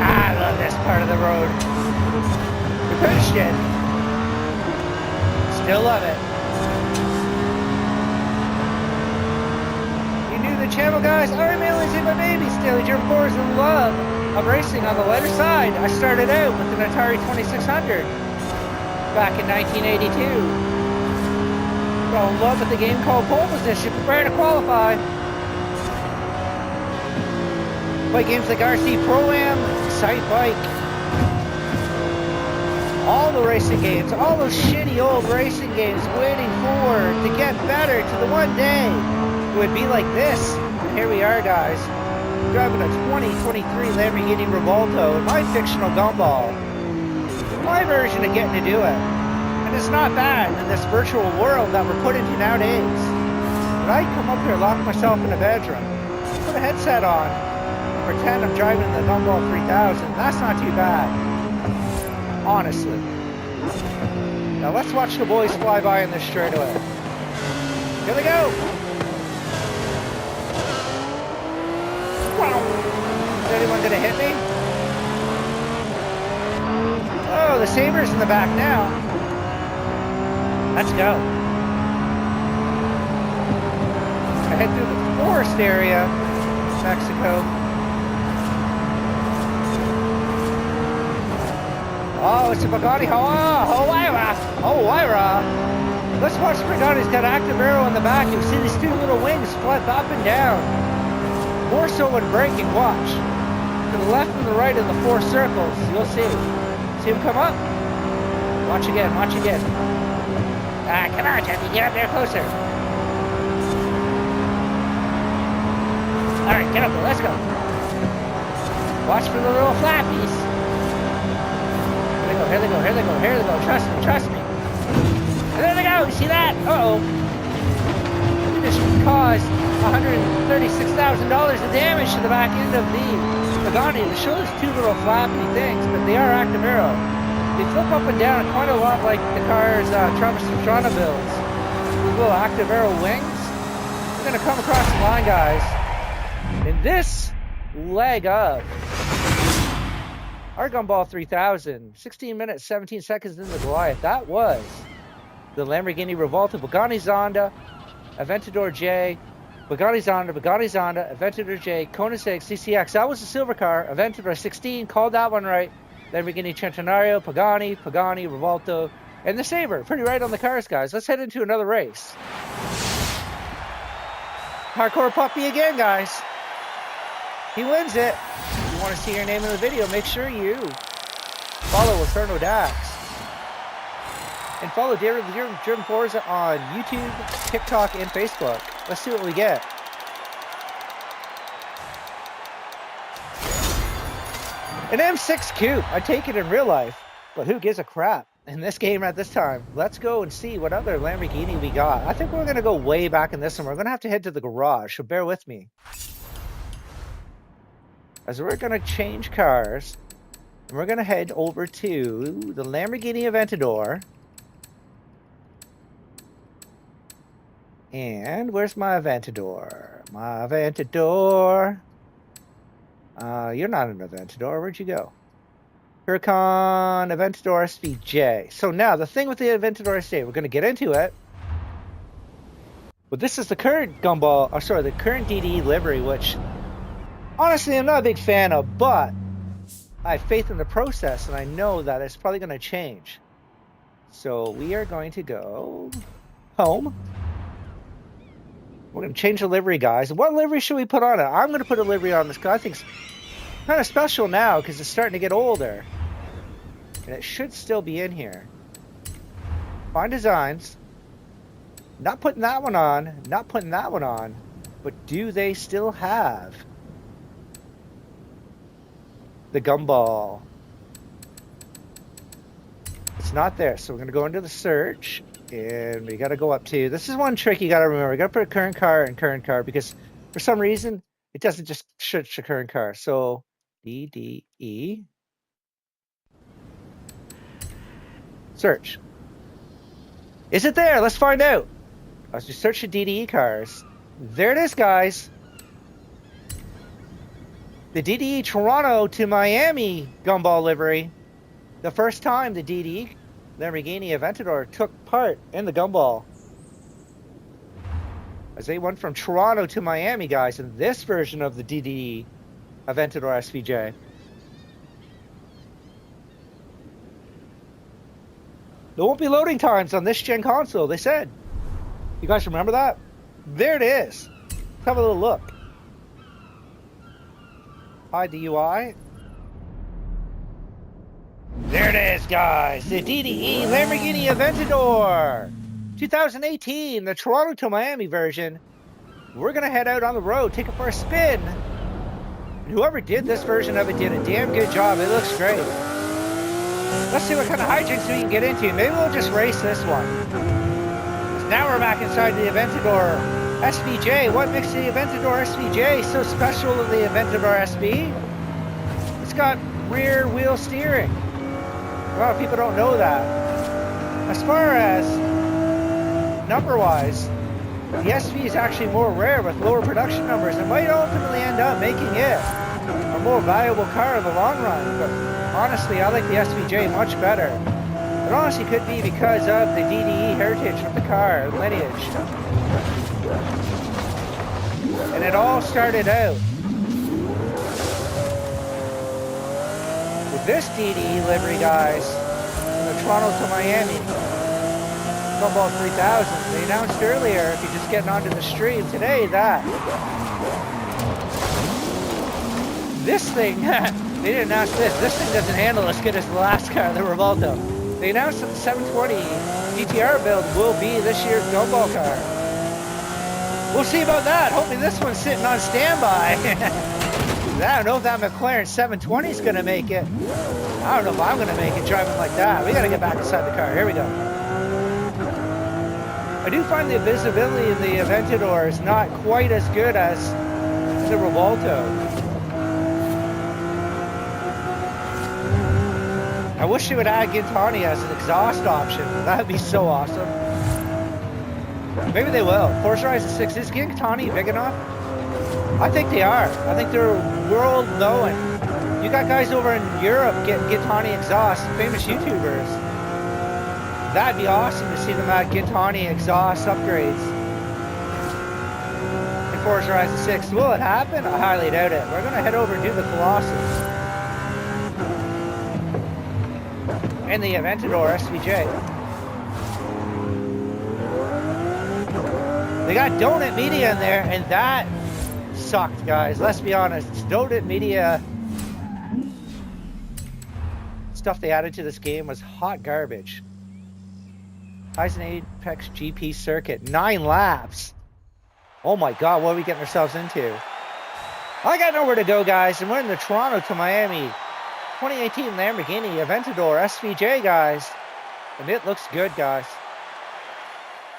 I love this part of the road. We pushed it. Still love it. You new to the channel, guys? I'm mainly in my baby still. Your Forza in love of racing on the lighter side. I started out with an Atari 2600 back in 1982. Fell in love with the game called Pole Position. Prepare to qualify. Play games like RC Pro-Am, Sight Bike, all the racing games, all those shitty old racing games, waiting for to get better to the one day it would be like this. And here we are, guys, driving a 2023 Lamborghini Revolto in my Fictional Gumball. My version of getting to do it. And it's not bad in this virtual world that we're put into nowadays. But I come up here, lock myself in a bedroom, put a headset on, and pretend I'm driving the Gumball 3000. That's not too bad. Honestly. Now let's watch the boys fly by in this straightaway. Here they go! Wow. Is anyone gonna hit me? Oh, the Saber's in the back now. Let's go. I head through the forest area, Mexico. Oh, it's a Bugatti. Hawaii. Let's watch Bugatti's got active arrow in the back. You see these two little wings flip up and down. More so when braking, watch. To the left and the right of the four circles, you'll see. See him come up? Watch again. Ah, come on, Jeffy, get up there closer. All right, get up there, let's go. Watch for the little flappies. Here they go. Trust me. And there they go, you see that? Uh-oh. This caused $136,000 of damage to the back end of the Pagani. They show those two little flappy things, but they are active arrow. They flip up and down quite a lot like the car's Travis Pastrana builds. These little active arrow wings. We're gonna come across the line, guys. In this leg of our Gumball 3000, 16 minutes, 17 seconds into Goliath. That was the Lamborghini Revolta, Bugatti Zonda, Aventador J, Bugatti Zonda, Aventador J, Koenigsegg CCX. That was the silver car. Aventador 16, called that one right. Lamborghini Centenario, Pagani, Revolta, and the Saber. Pretty right on the cars, guys. Let's head into another race. Hardcore Puppy again, guys. He wins it. If you want to see your name in the video, make sure you follow Inferno Dax. And follow Driven Forza on YouTube, TikTok, and Facebook. Let's see what we get. An M6 Coupe. I take it in real life, but who gives a crap in this game at this time? Let's go and see what other Lamborghini we got. I think we're going to go way back in this one. We're going to have to head to the garage, so bear with me. As we're going to change cars, and we're going to head over to the Lamborghini Aventador. And where's my Aventador? You're not an Aventador. Where'd you go? Huracan Aventador SVJ. So now, the thing with the Aventador SVJ, we're going to get into it. But this is the current Gumball, the current DDE livery, which honestly I'm not a big fan of, but I have faith in the process, and I know that it's probably going to change. So we are going to go home. We're going to change the livery, guys. What livery should we put on it? I'm going to put a livery on this car. I think it's kind of special now because it's starting to get older. And it should still be in here. Find designs. Not putting that one on. Not putting that one on. But do they still have the Gumball? It's not there. So we're going to go into the search. And we got to go up to, this is one trick you got to remember. You got to put a current car in current car because for some reason it doesn't just search the current car. So DDE search. Is it there? Let's find out. I was just searching DDE cars. There it is, guys. The DDE Toronto to Miami Gumball livery. The first time the DDE Lamborghini Aventador took part in the Gumball. As they went from Toronto to Miami, guys, in this version of the DDE Aventador SVJ. There won't be loading times on this gen console, they said. You guys remember that? There it is. Let's have a little look. Hide the UI. There it is, guys. The DDE Lamborghini Aventador 2018, the Toronto to Miami version. We're going to head out on the road, take it for a spin. And whoever did this version of it did a damn good job. It looks great. Let's see what kind of hijinks we can get into. Maybe we'll just race this one. Now we're back inside the Aventador SVJ. What makes the Aventador SVJ so special to the Aventador SV? It's got rear wheel steering. A lot of people don't know that. As far as number-wise, the SV is actually more rare with lower production numbers and might ultimately end up making it a more valuable car in the long run. But honestly, I like the SVJ much better. It honestly could be because of the DDE heritage of the car, lineage. And it all started out with this DDE livery, guys, from the Toronto to Miami Gumball 3000. They announced earlier, if you're just getting onto the stream today, that this thing, they didn't announce this. This thing doesn't handle as good as the last car, the Revolto. They announced that the 720 GTR build will be this year's Gumball car. We'll see about that. Hopefully this one's sitting on standby. I don't know if that McLaren 720 is going to make it. I don't know if I'm going to make it driving like that. We got to get back inside the car. Here we go. I do find the visibility in the Aventador is not quite as good as the Revolto. I wish they would add Gintani as an exhaust option. That would be so awesome. Maybe they will. Forza Horizon 6, is Gintani big enough? I think they are. I think they're world known. You got guys over in Europe getting Gintani exhaust, famous YouTubers. That'd be awesome to see them add Gintani exhaust upgrades in Forza Horizon 6. Will it happen? I highly doubt it. We're going to head over and do the Colossus and the Aventador SVJ. They got Donut Media in there, and that sucked, guys. Let's be honest. Donut Media stuff they added to this game was hot garbage. Horizon Apex GP circuit, 9 laps. Oh my God, what are we getting ourselves into? I got nowhere to go, guys, and we're in the Toronto to Miami 2018 Lamborghini Aventador SVJ, guys. And it looks good, guys.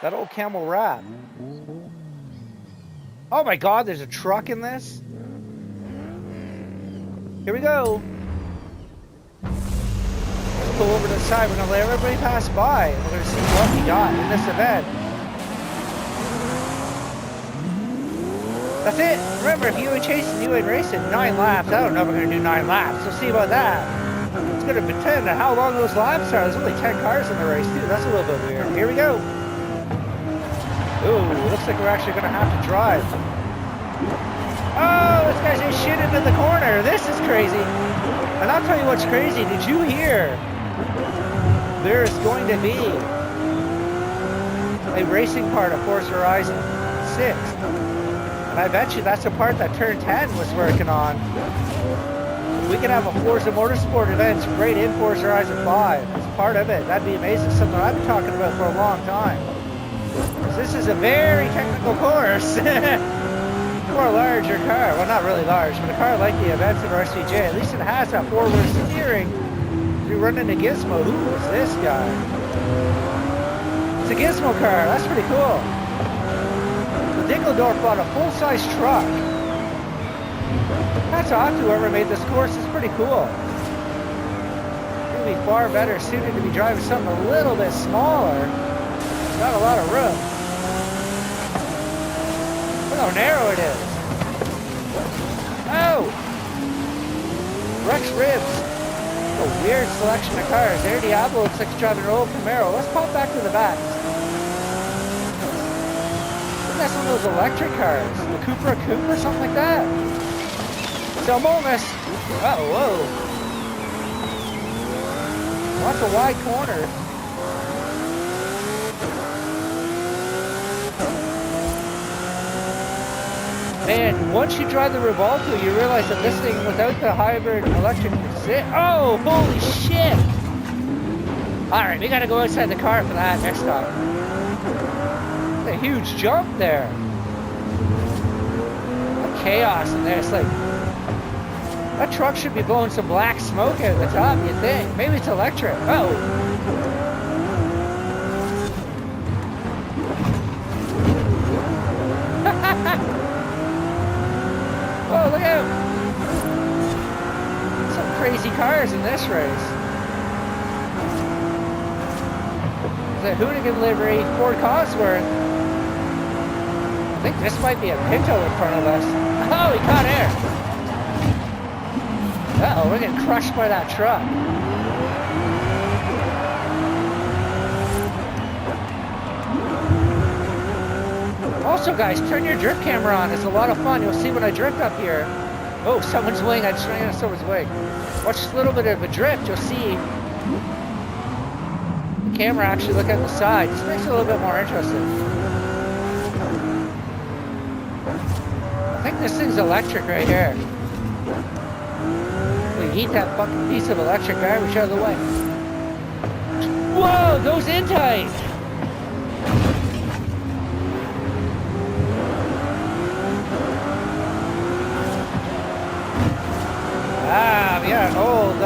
That old camel wrap. Oh my God, there's a truck in this? Here we go. Let's pull over to the side. We're going to let everybody pass by. And we're going to see what we got in this event. That's it. Remember, if you ain't chasing, you ain't racing. 9 laps. I don't know if we're going to do 9 laps. We'll see about that. It's going to depend on how long those laps are. There's only 10 cars in the race, too. That's a little bit weird. Here we go. Ooh, looks like we're actually going to have to drive. Oh, this guy's just shit into the corner. This is crazy. And I'll tell you what's crazy. Did you hear? There's going to be a racing part of Forza Horizon 6. And I bet you that's the part that Turn 10 was working on. We could have a Forza Motorsport event right in Forza Horizon 5 as part of it. That'd be amazing. Something I've been talking about for a long time. This is a very technical course for a larger car. Well, not really large, but a car like the Aventador SVJ. At least it has that forward steering. You're running a Gizmo. Who is this guy? It's a Gizmo car. That's pretty cool. The Dingeldorf bought a full-size truck. Hats off to whoever made this course. It's pretty cool. It would be far better suited to be driving something a little bit smaller. Not a lot of room. Look how narrow it is. Oh! Rex Ribs. A weird selection of cars. There Diablo looks like he's driving an old Camaro. Let's pop back to the back. Isn't that some of those electric cars? The Cupra Coupe or something like that? So bonus. Oh, whoa. Lots of wide corners. Man, once you drive the Revolto, you realize that this thing without the hybrid electric is it. Oh, holy shit! Alright, we gotta go outside the car for that next time. That's a huge jump there. A chaos in there. It's like, that truck should be blowing some black smoke out of the top, you think. Maybe it's electric. Oh! Oh, look out! Some crazy cars in this race. There's a Hoonigan livery, Ford Cosworth. I think this might be a Pinto in front of us. Oh, he caught air. Uh-oh, we're getting crushed by that truck. Also, guys, turn your drift camera on. It's a lot of fun. You'll see when I drift up here. Oh, someone's wing. I just ran into someone's wing. Watch a little bit of a drift. You'll see the camera actually look at the side. This makes it a little bit more interesting. I think this thing's electric right here. We heat that fucking piece of electric garbage out of the way. Whoa, goes in tight. Ah, we got an old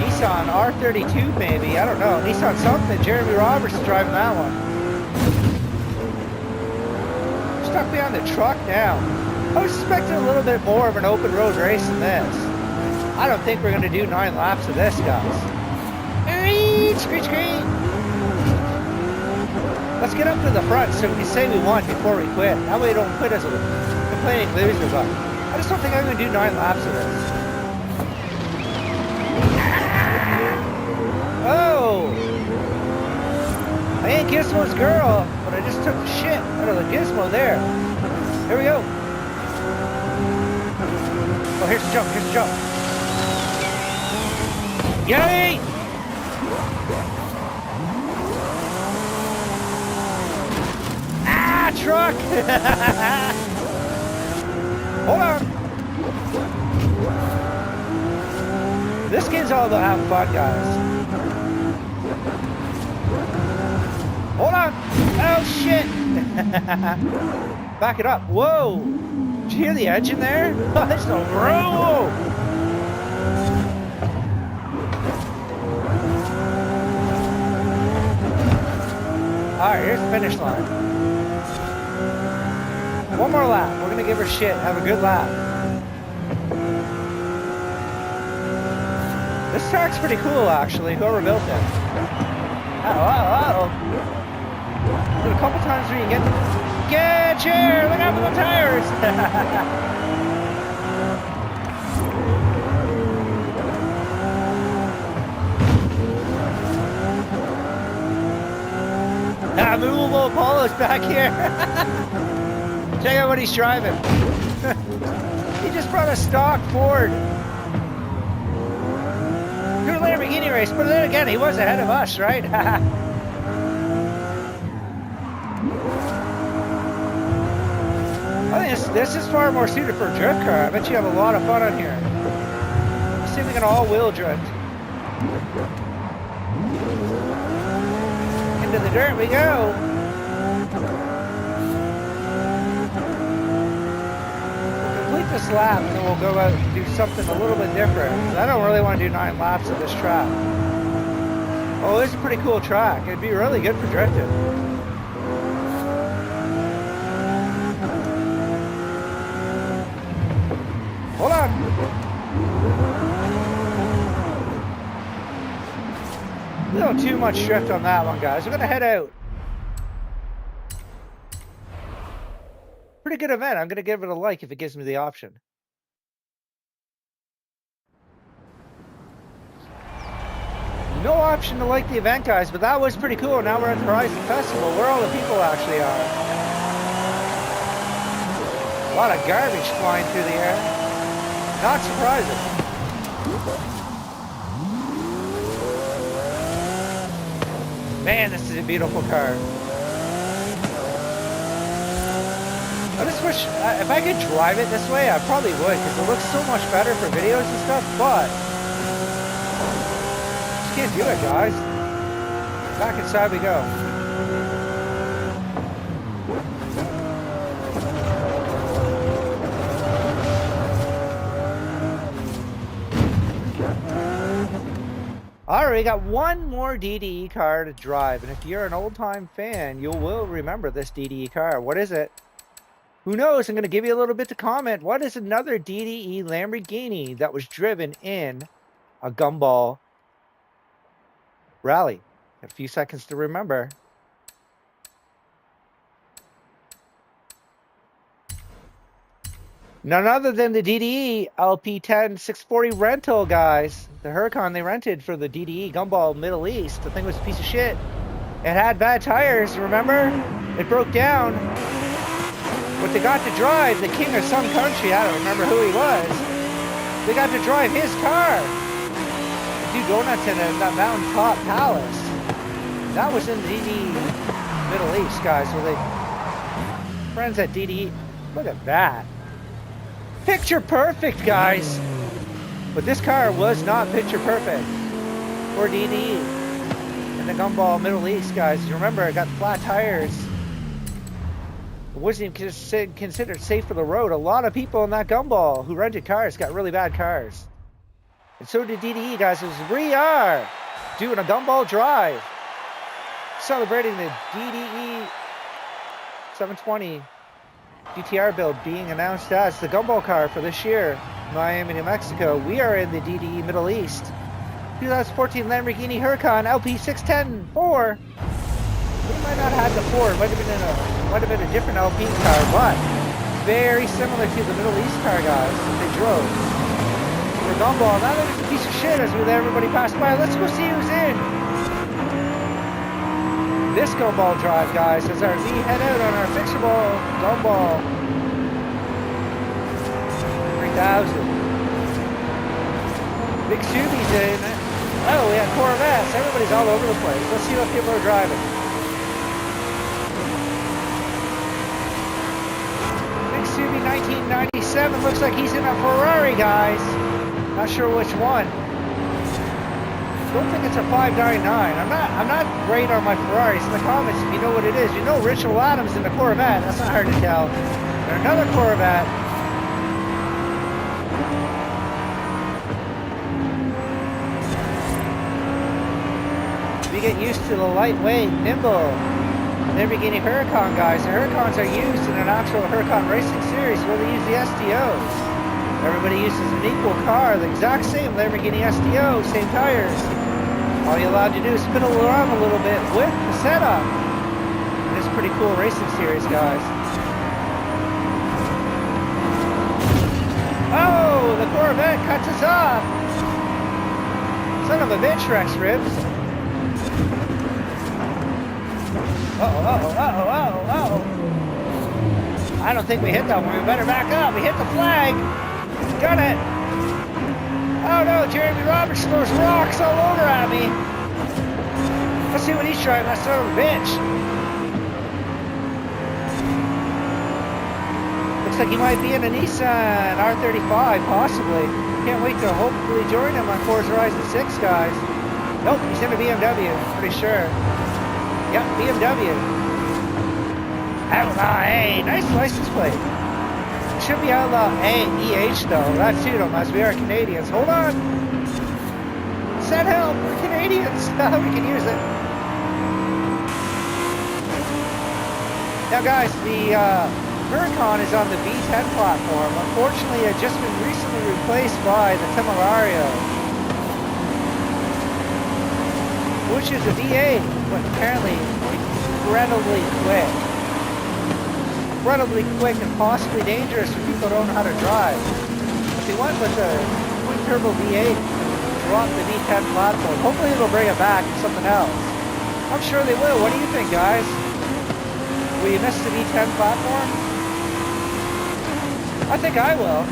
Nissan R32 maybe. I don't know. Nissan something. Jeremy Roberts is driving that one. Stuck behind the truck now. I was expecting a little bit more of an open road race than this. I don't think we're going to do 9 laps of this, guys. Screech, screech. Let's get up to the front so we can say we won before we quit. That way we don't quit as a complaining loser, but I just don't think I'm going to do 9 laps of this. Oh! I ain't Gizmo's girl, but I just took the shit out of the Gizmo there. Here we go. Oh, here's the jump, here's the jump. Yay! Ah, truck! Hold on. This game's all about having fun, guys. Hold on. Oh, shit. Back it up. Whoa. Did you hear the engine there? That's no roll. All right, here's the finish line. One more lap. We're going to give her shit. Have a good lap. This track's pretty cool, actually. Whoever built it. Uh-oh. There's a couple times where you get here. Look out for the tires. Movable Apollo's back here. Check out what he's driving. He just brought a stock Ford. Good Lamborghini race, but then again, he was ahead of us, right? I think this is far more suited for a drift car. I bet you have a lot of fun on here. Let's see if we can all-wheel drift. Into the dirt we go. This lap and then we'll go out and do something a little bit different. I don't really want to do 9 laps of this track. Oh, this is a pretty cool track. It'd be really good for drifting. Hold on. A little too much drift on that one, guys. We're gonna head out. Pretty good event. I'm going to give it a like if it gives me the option. No option to like the event, guys, but that was pretty cool. Now we're at the Horizon Festival, where all the people actually are. A lot of garbage flying through the air. Not surprising. Man, this is a beautiful car. I just wish, if I could drive it this way, I probably would, because it looks so much better for videos and stuff, but just can't do it, guys. Back inside we go. All right, we got one more DDE car to drive, and if you're an old-time fan, you will remember this DDE car. What is it? Who knows? I'm going to give you a little bit to comment. What is another DDE Lamborghini that was driven in a Gumball rally? A few seconds to remember. None other than the DDE LP10 640 rental, guys. The Huracan they rented for the DDE Gumball Middle East. The thing was a piece of shit. It had bad tires, remember? It broke down. But they got to drive the king of some country. I don't remember who he was. They got to drive his car. Do donuts in that mountaintop palace. That was in the DDE Middle East, guys. So they friends at DDE. Look at that. Picture perfect, guys. But this car was not picture perfect for DDE in the Gumball Middle East, guys. You remember, it got flat tires. It wasn't even considered safe for the road. A lot of people in that Gumball who rented cars got really bad cars. And so did DDE, guys. We are doing a Gumball drive, celebrating the DDE 720 GTR build being announced as the Gumball car for this year, Miami, New Mexico. We are in the DDE Middle East. 2014 Lamborghini Huracan LP610 4. We might not have the 4. It might have been a different LP car, but very similar to the Middle East car, guys, that they drove. For Gumball, now that it's a piece of shit as we let everybody pass by. Let's go see who's in this Gumball drive, guys, as we head out on our Fictional Gumball 3000. Big Subi's in. Oh, we have Corvettes. Everybody's all over the place. Let's see what people are driving. Big Subi 1997 looks like he's in a Ferrari, guys. Not sure which one. Don't think it's a 599. I'm not great on my Ferraris. In the comments, if you know what it is, you know Rachel Adams in the Corvette. That's not hard to tell. And another Corvette. We get used to the lightweight, nimble Lamborghini Huracan, guys. The Huracans are used in an actual Huracan racing series where they use the STOs. Everybody uses an equal car, the exact same Lamborghini STO, same tires. All you're allowed to do is fiddle around a little bit with the setup. And it's a pretty cool racing series, guys. Oh, the Corvette cuts us off. Son of a bitch, Rex Ribs. Uh-oh. I don't think we hit that one. We better back up. We hit the flag. Got it. Oh no, Jeremy Roberts throws rocks all over at me. Let's see what he's driving, that son of a bitch. Looks like he might be in a Nissan R35, possibly. Can't wait to hopefully join him on Forza Horizon 6, guys. Nope, he's in a BMW, pretty sure. Yep, BMW. Outlaw A, nice license plate. Should be Outlaw A, EH though. That suit them as we are Canadians. Hold on. Send help, we're Canadians. We can use it. Now guys, the Huracan is on the V10 platform. Unfortunately, it just been recently replaced by the Temerario, which is a V8, but apparently incredibly quick and possibly dangerous for people who don't know how to drive. If they went with the twin turbo V8 and drop the V10 platform, hopefully it'll bring it back to something else. I'm sure they will. What do you think, guys? Will you miss the V10 platform? I think I will.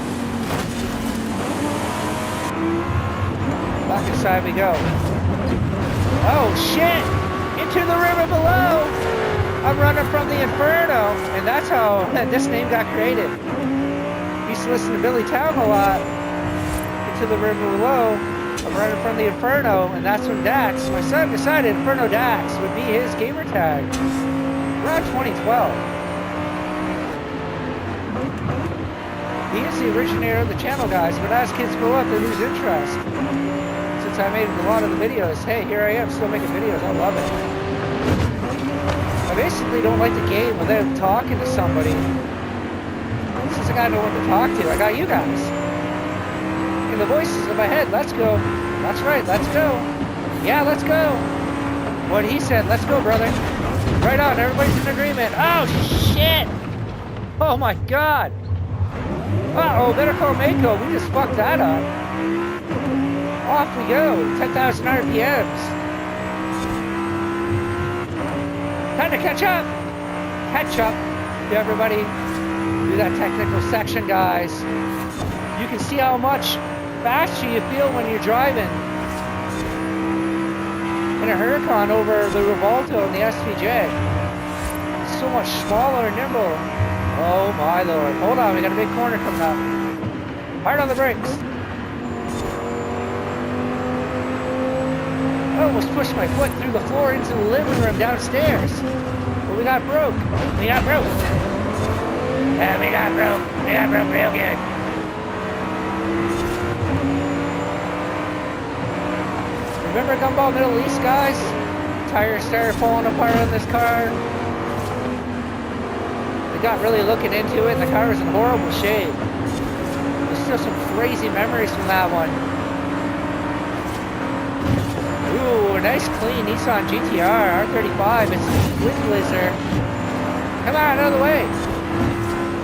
Back inside we go. Oh shit! Into the river below! I'm running from the Inferno, and that's how this name got created. Used to listen to Billy Town a lot. Into the river below, I'm running from the Inferno, and that's when Dax, my son, decided Inferno Dax would be his gamer tag. Around 2012. He is the originator of the channel, guys, but as kids grow up, they lose interest. Since I made a lot of the videos, hey, here I am, still making videos, I love it. I basically don't like the game without talking to somebody. Since I got no one to talk to, I got you guys. And the voices in my head, let's go. That's right, let's go. Yeah, let's go. What he said, let's go, brother. Right on, everybody's in agreement. Oh, shit! Oh my god! Uh-oh, better call Mako. We just fucked that up. Off we go. 10,000 RPMs. Time to catch up. Catch up to everybody. Do that technical section, guys. You can see how much faster you feel when you're driving in a Huracan over the Revolto and the SVJ. It's so much smaller and nimble. Oh my lord. Hold on, we got a big corner coming up. Hard on the brakes. I almost pushed my foot through the floor into the living room downstairs. But we got broke. We got broke. Yeah, we got broke. We got broke real good. Remember Gumball Middle East, guys? Tires started falling apart on this car. We got really looking into it, and the car was in horrible shape. There's still some crazy memories from that one. Ooh, a nice clean Nissan GTR R35. It's a Wind Blizzard. Come on, out of the way.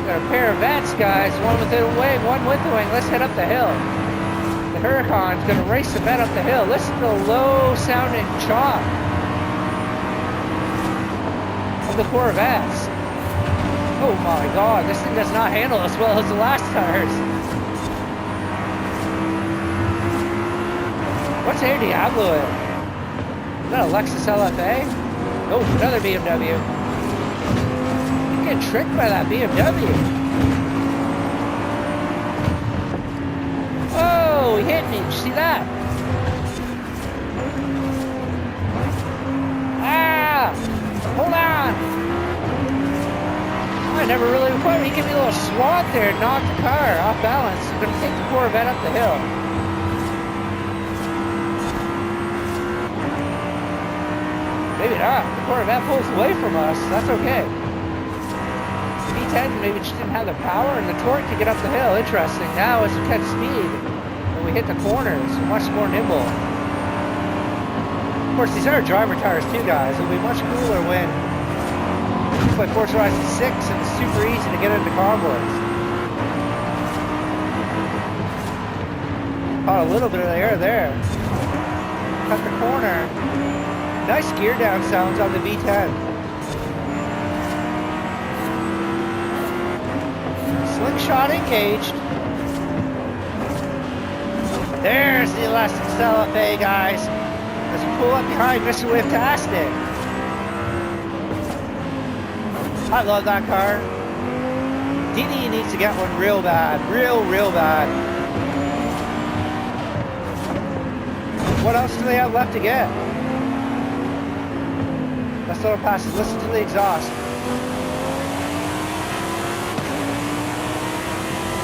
Got a pair of vents, guys. One with the wing, one with the wing. Let's head up the hill. The Huracan's gonna race the vent up the hill. Listen to the low sounding chop of the Corvettes. Oh my god, this thing does not handle as well as the last tires. What's Air Diablo in? Is that a Lexus LFA? Oh, another BMW. You're getting tricked by that BMW. Oh, he hit me. Did you see that? Ah! Hold on! I never really put. He gave me a little swat there, knocked the car off balance. I'm gonna take the Corvette up the hill. Maybe not. The Corvette pulls away from us. That's okay. The V10 maybe just didn't have the power and the torque to get up the hill. Interesting. Now as we catch speed and we hit the corners, we're much more nimble. Of course, these are driver tires too, guys. It'll be much cooler when it's like Forza Horizon 6 and it's super easy to get into convoys. Caught a little bit of the air there. Cut the corner. Nice gear down sounds on the V10. Slingshot engaged. There's the elastic LFA, guys. As we pull up behind Mr. Whiptastic. I love that car. DDE needs to get one real bad. Real bad. What else do they have left to get? Let's throw it past it. Listen to the exhaust.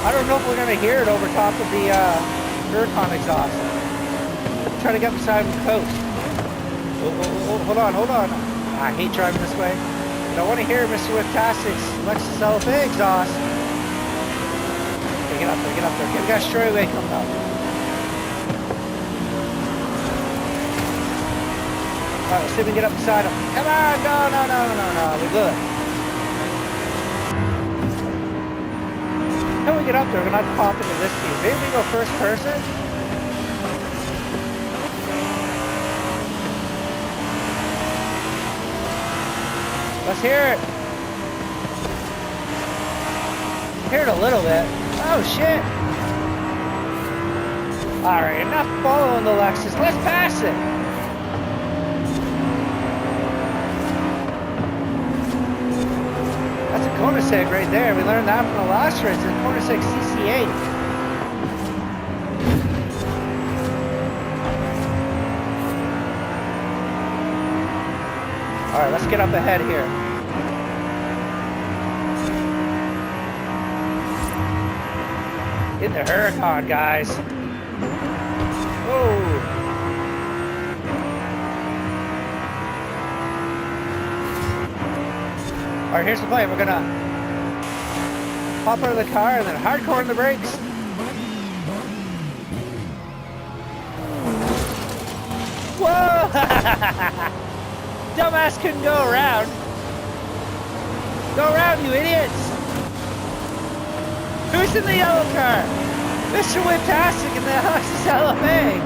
I don't know if we're going to hear it over top of the Huracan exhaust. Try to get beside the coast. Oh, hold on. I hate driving this way. I don't want to hear Mr. Whiptastic's Lexus LFA exhaust. Okay, get up there. We got a straightaway coming up. Alright, let's see if we can get up beside him. Come on! No, we're good. When we get up there, we're gonna have to pop into this team. Maybe we go first person? Let's hear it. Hear it a little bit. Oh shit! Alright, enough following the Lexus. Let's pass it! That's a Koenigsegg right there. We learned that from the last race. It's a Koenigsegg CC8. Alright, let's get up ahead here. In the Huracan, guys. Whoa. Alright, here's the plan. We're gonna hop out of the car and then hardcore in the brakes. Whoa! Dumbass couldn't go around. Go around, you idiots! Who's in the yellow car? Mr. Whiptastic in the Lexus LFA.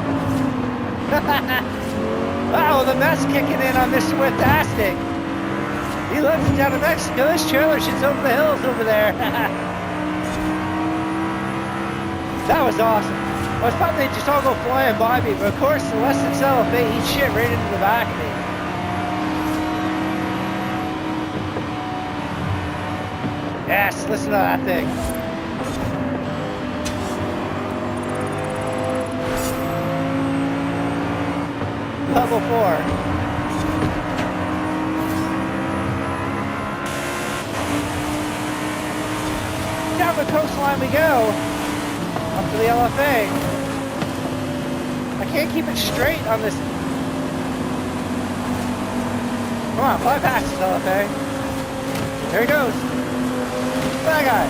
Wow, the mess kicking in on Mr. Whiptastic. He loves it down in Mexico. His trailer shit's over the hills over there. That was awesome. I was thought they'd just all go flying by me, but of course the Lexus LFA eats shit right into the back of me. Yes, listen to that thing. Level 4. Down the coastline we go. Up to the LFA. I can't keep it straight on this. Come on, fly past this LFA. There he goes. That guy.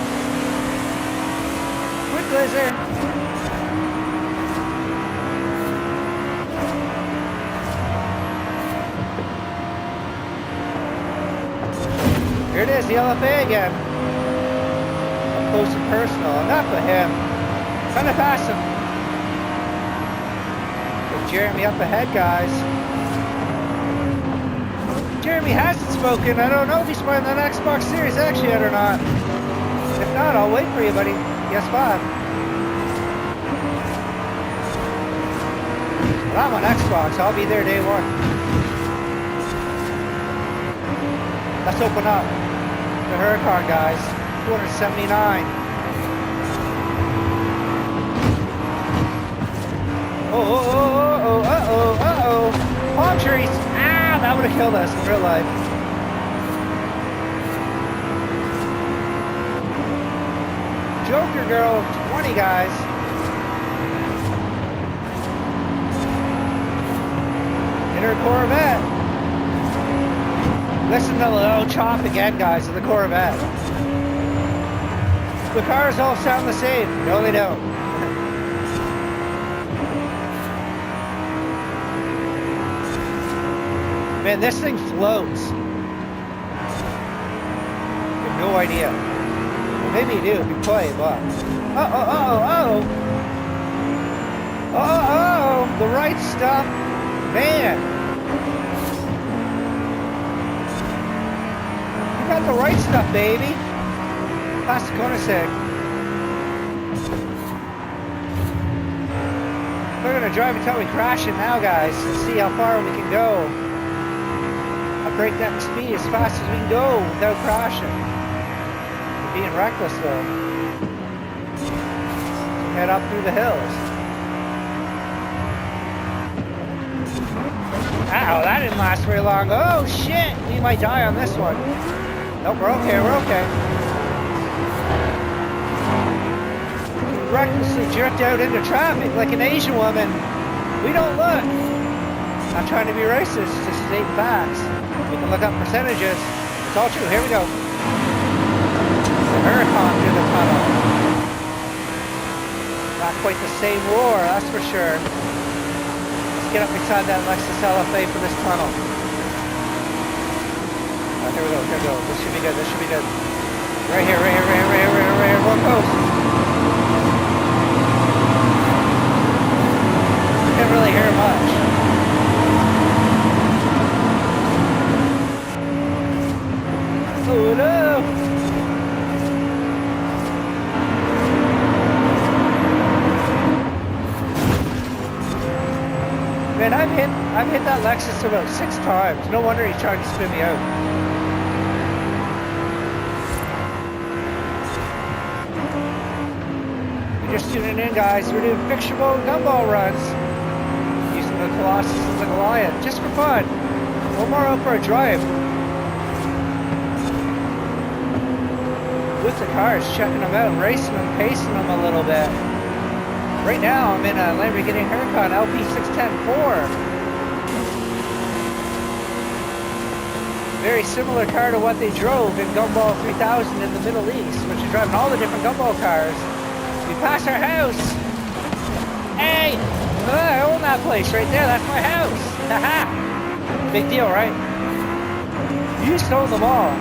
Quick laser. Here it is, the LFA again. Up close and personal. Enough of him. Trying to pass him. With Jeremy up ahead, guys. Jeremy hasn't spoken. I don't know if he's playing that Xbox Series X yet or not. If not, I'll wait for you, buddy. Guess what? But I'm on Xbox. I'll be there day one. Let's open up the Huracan, guys. 279. Uh-oh. Palm trees. Ah, that would have killed us in real life. Joker Girl, 20, guys. In her Corvette. Listen to the low chop again, guys, of the Corvette. The cars all sound the same. No, they don't. Man, this thing floats. I have no idea. Well, maybe you do if you play, but... Uh-oh. The right stuff. Man. You got the right stuff, baby. Past the corner sec. We're gonna drive until we crash it now, guys, and see how far we can go. Breakneck speed as fast as we can go without crashing. We're being reckless though. Head up through the hills. Ow, that didn't last very long. Oh shit, we might die on this one. Nope, we're okay. We recklessly jerked out into traffic like an Asian woman. We don't look. Not trying to be racist, just stating facts. We can look up percentages. It's all true. Here we go. The Huracan through the tunnel. Not quite the same roar, that's for sure. Let's get up inside that Lexus LFA for this tunnel. Here we go. This should be good. Right here. One coast. You can't really hear much. Oh no! Man, I've hit that Lexus about 6 times. No wonder he's trying to spin me out. You're just tuning in, guys. We're doing fictional gumball runs. Using the Colossus and the Goliath. Just for fun. One more out for a drive. With the cars, checking them out, racing them, pacing them a little bit. Right now, I'm in a Lamborghini Huracan LP6104. Very similar car to what they drove in Gumball 3000 in the Middle East, which is driving all the different Gumball cars. We pass our house. Hey, I own that place right there. That's my house. Haha. Big deal, right? You used to own them all.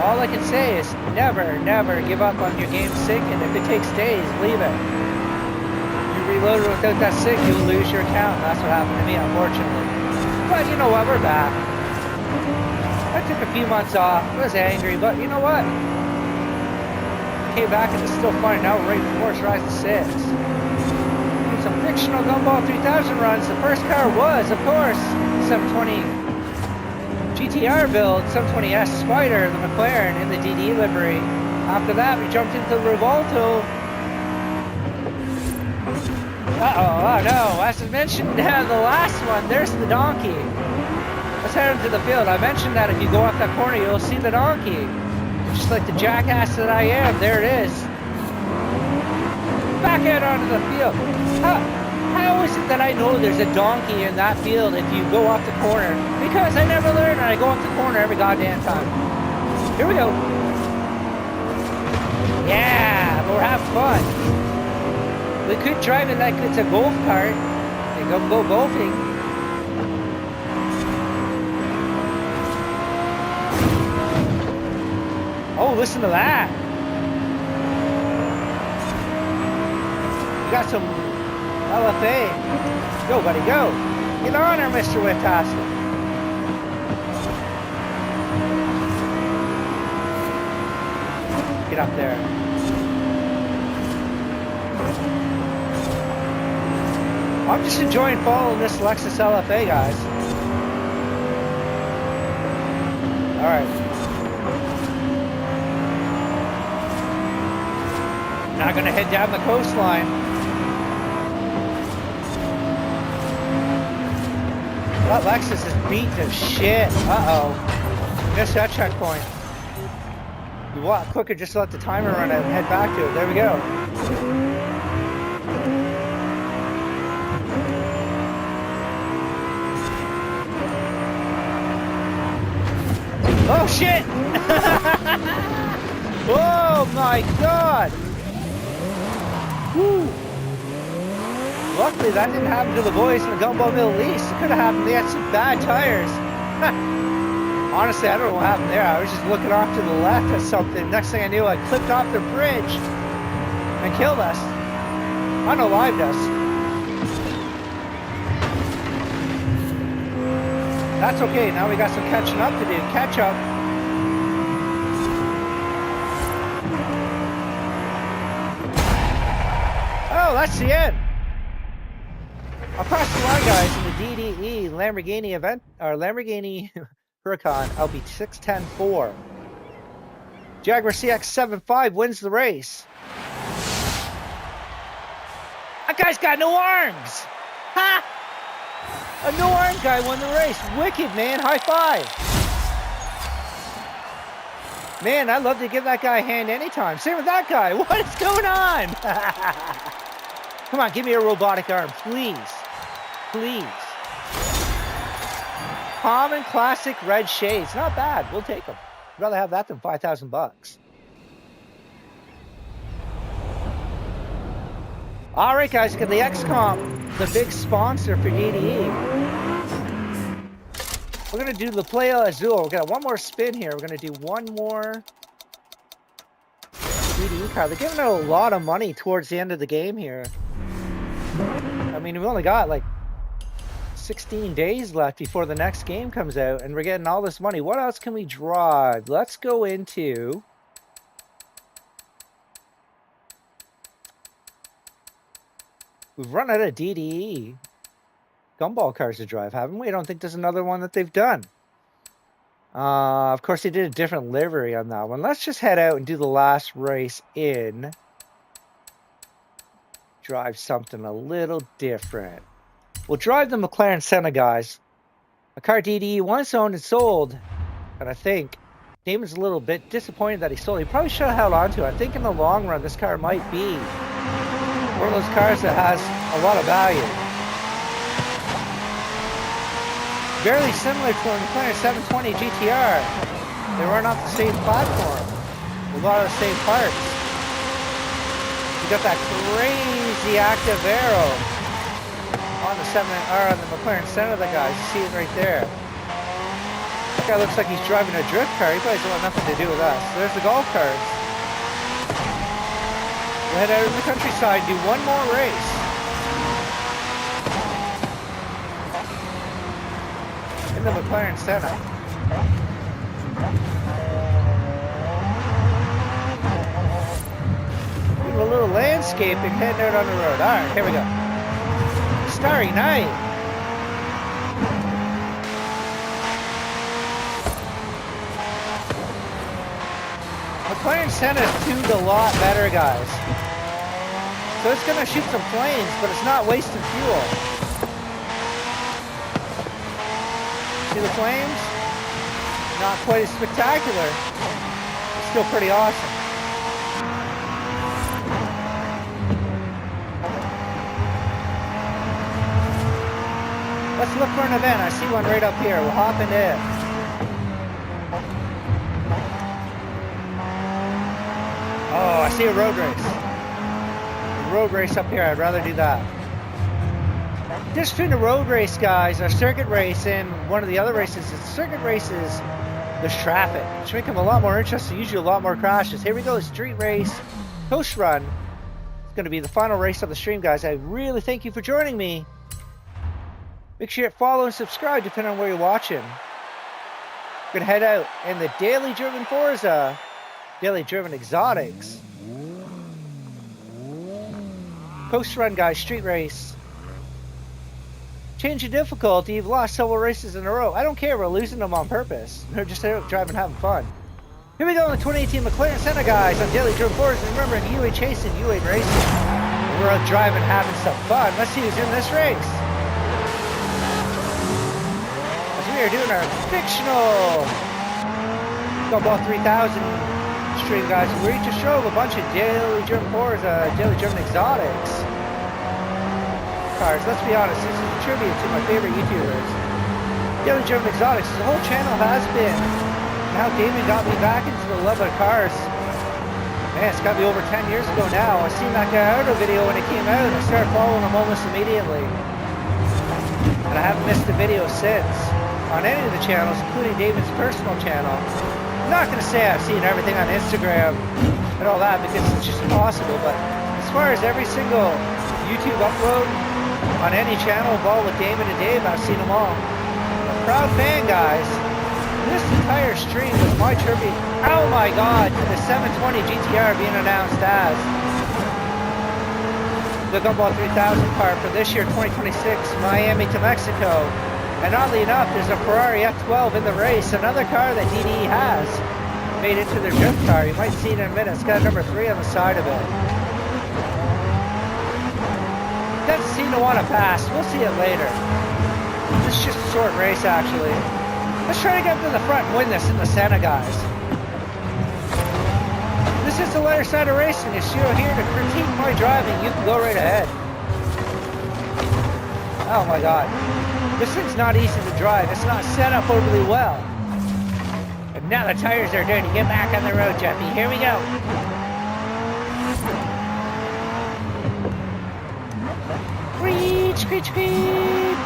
All I can say is never, never give up on your game sync, and if it takes days, leave it. You reload it without that sync, you'll lose your account. That's what happened to me, unfortunately. But you know what, we're back. I took a few months off, I was angry, but you know what? I came back and it's still fun. Now we're ready for Forza Horizon 6. Doing some Fictional Gumball 3000 runs. The first car was, of course, 720 GTR build, 720S Spider, the McLaren in the DDE livery. After that, we jumped into the Revolto. Oh no, as I mentioned the last one, there's the donkey. Let's head into the field. I mentioned that if you go up that corner, you'll see the donkey. Just like the jackass that I am, there it is. Back out onto the field. How is it that I know there's a donkey in that field if you go off the corner? Because I never learn and I go off the corner every goddamn time. Here we go. Yeah, but we're having fun. We could drive it like it's a golf cart and go golfing. Oh, listen to that. We got some LFA. Go, buddy, go. Get on there, Mr. Whiptastic. Get up there. I'm just enjoying following this Lexus LFA, guys. Alright. Now gonna head down the coastline. That Lexus is beat to shit. Uh-oh. Missed that checkpoint. You walk quicker, just let the timer run out and head back to it. There we go. Oh shit! Oh my god! Woo. Luckily that didn't happen to the boys in the Gumball Middle East. It could have happened. They had some bad tires. Honestly, I don't know what happened there. I was just looking off to the left at something. Next thing I knew, I clipped off the bridge and killed us. Unalived us. That's okay. Now we got some catching up to do. Catch up. Oh, that's the end. Across the line, guys, in the DDE Lamborghini event, or Lamborghini Huracan LB 610-4. Jaguar CX-75 wins the race. That guy's got no arms. Ha! A no arm guy won the race. Wicked, man. High five. Man, I'd love to give that guy a hand anytime. Same with that guy. What is going on? Come on, give me a robotic arm, please. Please. Common classic red shades. Not bad. We'll take them. I'd rather have that than $5,000. All right, guys, get the XComp, the big sponsor for DDE. We're going to do the Playa Azul. We've got one more spin here. We're going to do one more DDE car. They're giving out a lot of money towards the end of the game here. I mean, we've only got like 16 days left before the next game comes out, and we're getting all this money. What else can we drive? Let's go into... We've run out of DDE Gumball cars to drive, haven't we? I don't think there's another one that they've done. Of course, they did a different livery on that one. Let's just head out and do the last race in. Drive something a little different. We'll drive the McLaren Senna, guys. A car DDE once owned and sold. And I think Damon's a little bit disappointed that he sold it. He probably should have held on to it. I think in the long run, this car might be one of those cars that has a lot of value. Very similar to a McLaren 720 GTR. They run off the same platform. A lot of the same parts. You got that crazy active arrow on the on the McLaren Senna, guys. You see it right there. That guy looks like he's driving a drift car. He probably doesn't want nothing to do with us. There's the golf carts. We'll head out in the countryside and do one more race. In the McLaren Senna. A little landscaping heading out on the road. Alright, here we go. Starry night. McLaren Senna is tuned a lot better, guys. So it's going to shoot some flames, but it's not wasting fuel. See the flames? Not quite as spectacular. It's still pretty awesome. Let's look for an event. I see one right up here. We'll hop into it. Oh, I see a road race. A road race up here. I'd rather do that. Just between the road race, guys, a circuit race and one of the other races. It's circuit races, there's traffic, which make them a lot more interesting. Usually a lot more crashes. Here we go. Street race, coast run. It's going to be the final race of the stream, guys. I really thank you for joining me. Make sure you follow and subscribe depending on where you're watching. We're going to head out in the daily driven Forza, daily driven exotics. Coast run, guys, street race. Change of difficulty, you've lost several races in a row. I don't care, we're losing them on purpose. We're just out driving, having fun. Here we go in the 2018 McLaren Senna, guys, on daily driven Forza. Remember, if you ain't chasing, you ain't racing. We're out driving, having some fun. Let's see who's in this race. We are doing our fictional Gumball 3000 stream, guys. We just drove a bunch of daily driven Forza, daily driven exotics cars. Let's be honest, this is a tribute to my favorite YouTubers, daily driven exotics. The whole channel has been, and how Damon got me back into the love of cars. Man, it's got to be over 10 years ago now. I seen that Gallardo video when it came out, and I started following him almost immediately. And I haven't missed a video since on any of the channels, including David's personal channel. I'm not going to say I've seen everything on Instagram and all that because it's just impossible, but as far as every single YouTube upload on any channel involved with Damon and Dave, I've seen them all. I'm a proud fan, guys. This entire stream was my tribute, oh my god, to the 720 GTR being announced as the Gumball 3000 car for this year, 2026, Miami to Mexico. And oddly enough, there's a Ferrari F12 in the race, another car that DDE has made into their drift car. You might see it in a minute. It's got a number 3 on the side of it. Doesn't seem to want to pass. We'll see it later. This is just a short race, actually. Let's try to get up to the front and win this in the Senna, guys. This is the lighter side of racing. If you're here to critique my driving, you can go right ahead. Oh my god. This thing's not easy to drive. It's not set up overly well. And now the tires are dirty. Get back on the road, Jeffy. Here we go. Screech, screech, screech.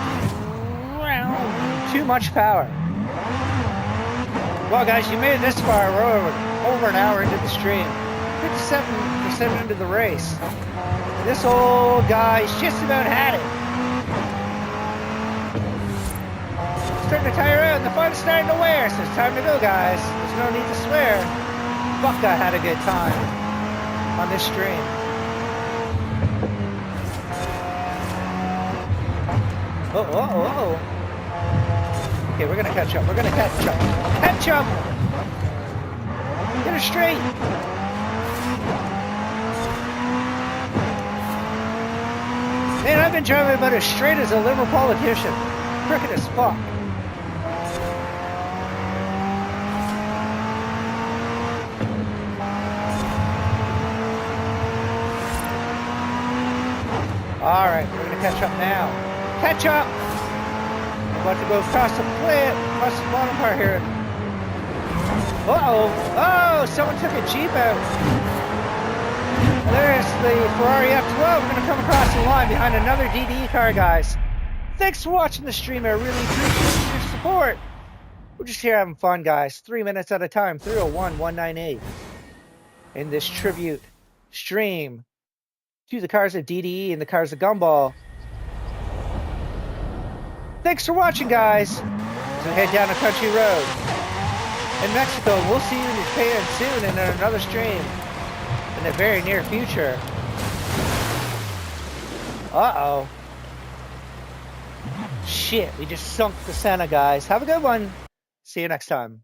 Too much power. Well, guys, you made it this far. We're over an hour into the stream. 57% into the race. This old guy's just about had it. Starting to tire out and the fun's starting to wear, so it's time to go, guys. There's no need to swear. Bucka had a good time on this stream. Oh. Okay, we're gonna catch up. We're gonna catch up. Catch up! Get her straight! Man, I've been driving about as straight as a liberal politician. Crooked as fuck. Alright, we're gonna catch up now. Catch up! I'm about to go across the cliff, across the bottom part here. Uh-oh! Oh, someone took a Jeep out. There's the Ferrari F12. We're gonna come across the line behind another DDE car, guys. Thanks for watching the stream. I really appreciate your support. We're just here having fun, guys. 3 minutes at a time. 301-198. In this tribute stream to the cars of DDE and the cars of Gumball. Thanks for watching, guys. As we head down a country road in Mexico. We'll see you in Japan soon in another stream in the very near future. Uh-oh. Shit, we just sunk the Senna, guys. Have a good one. See you next time.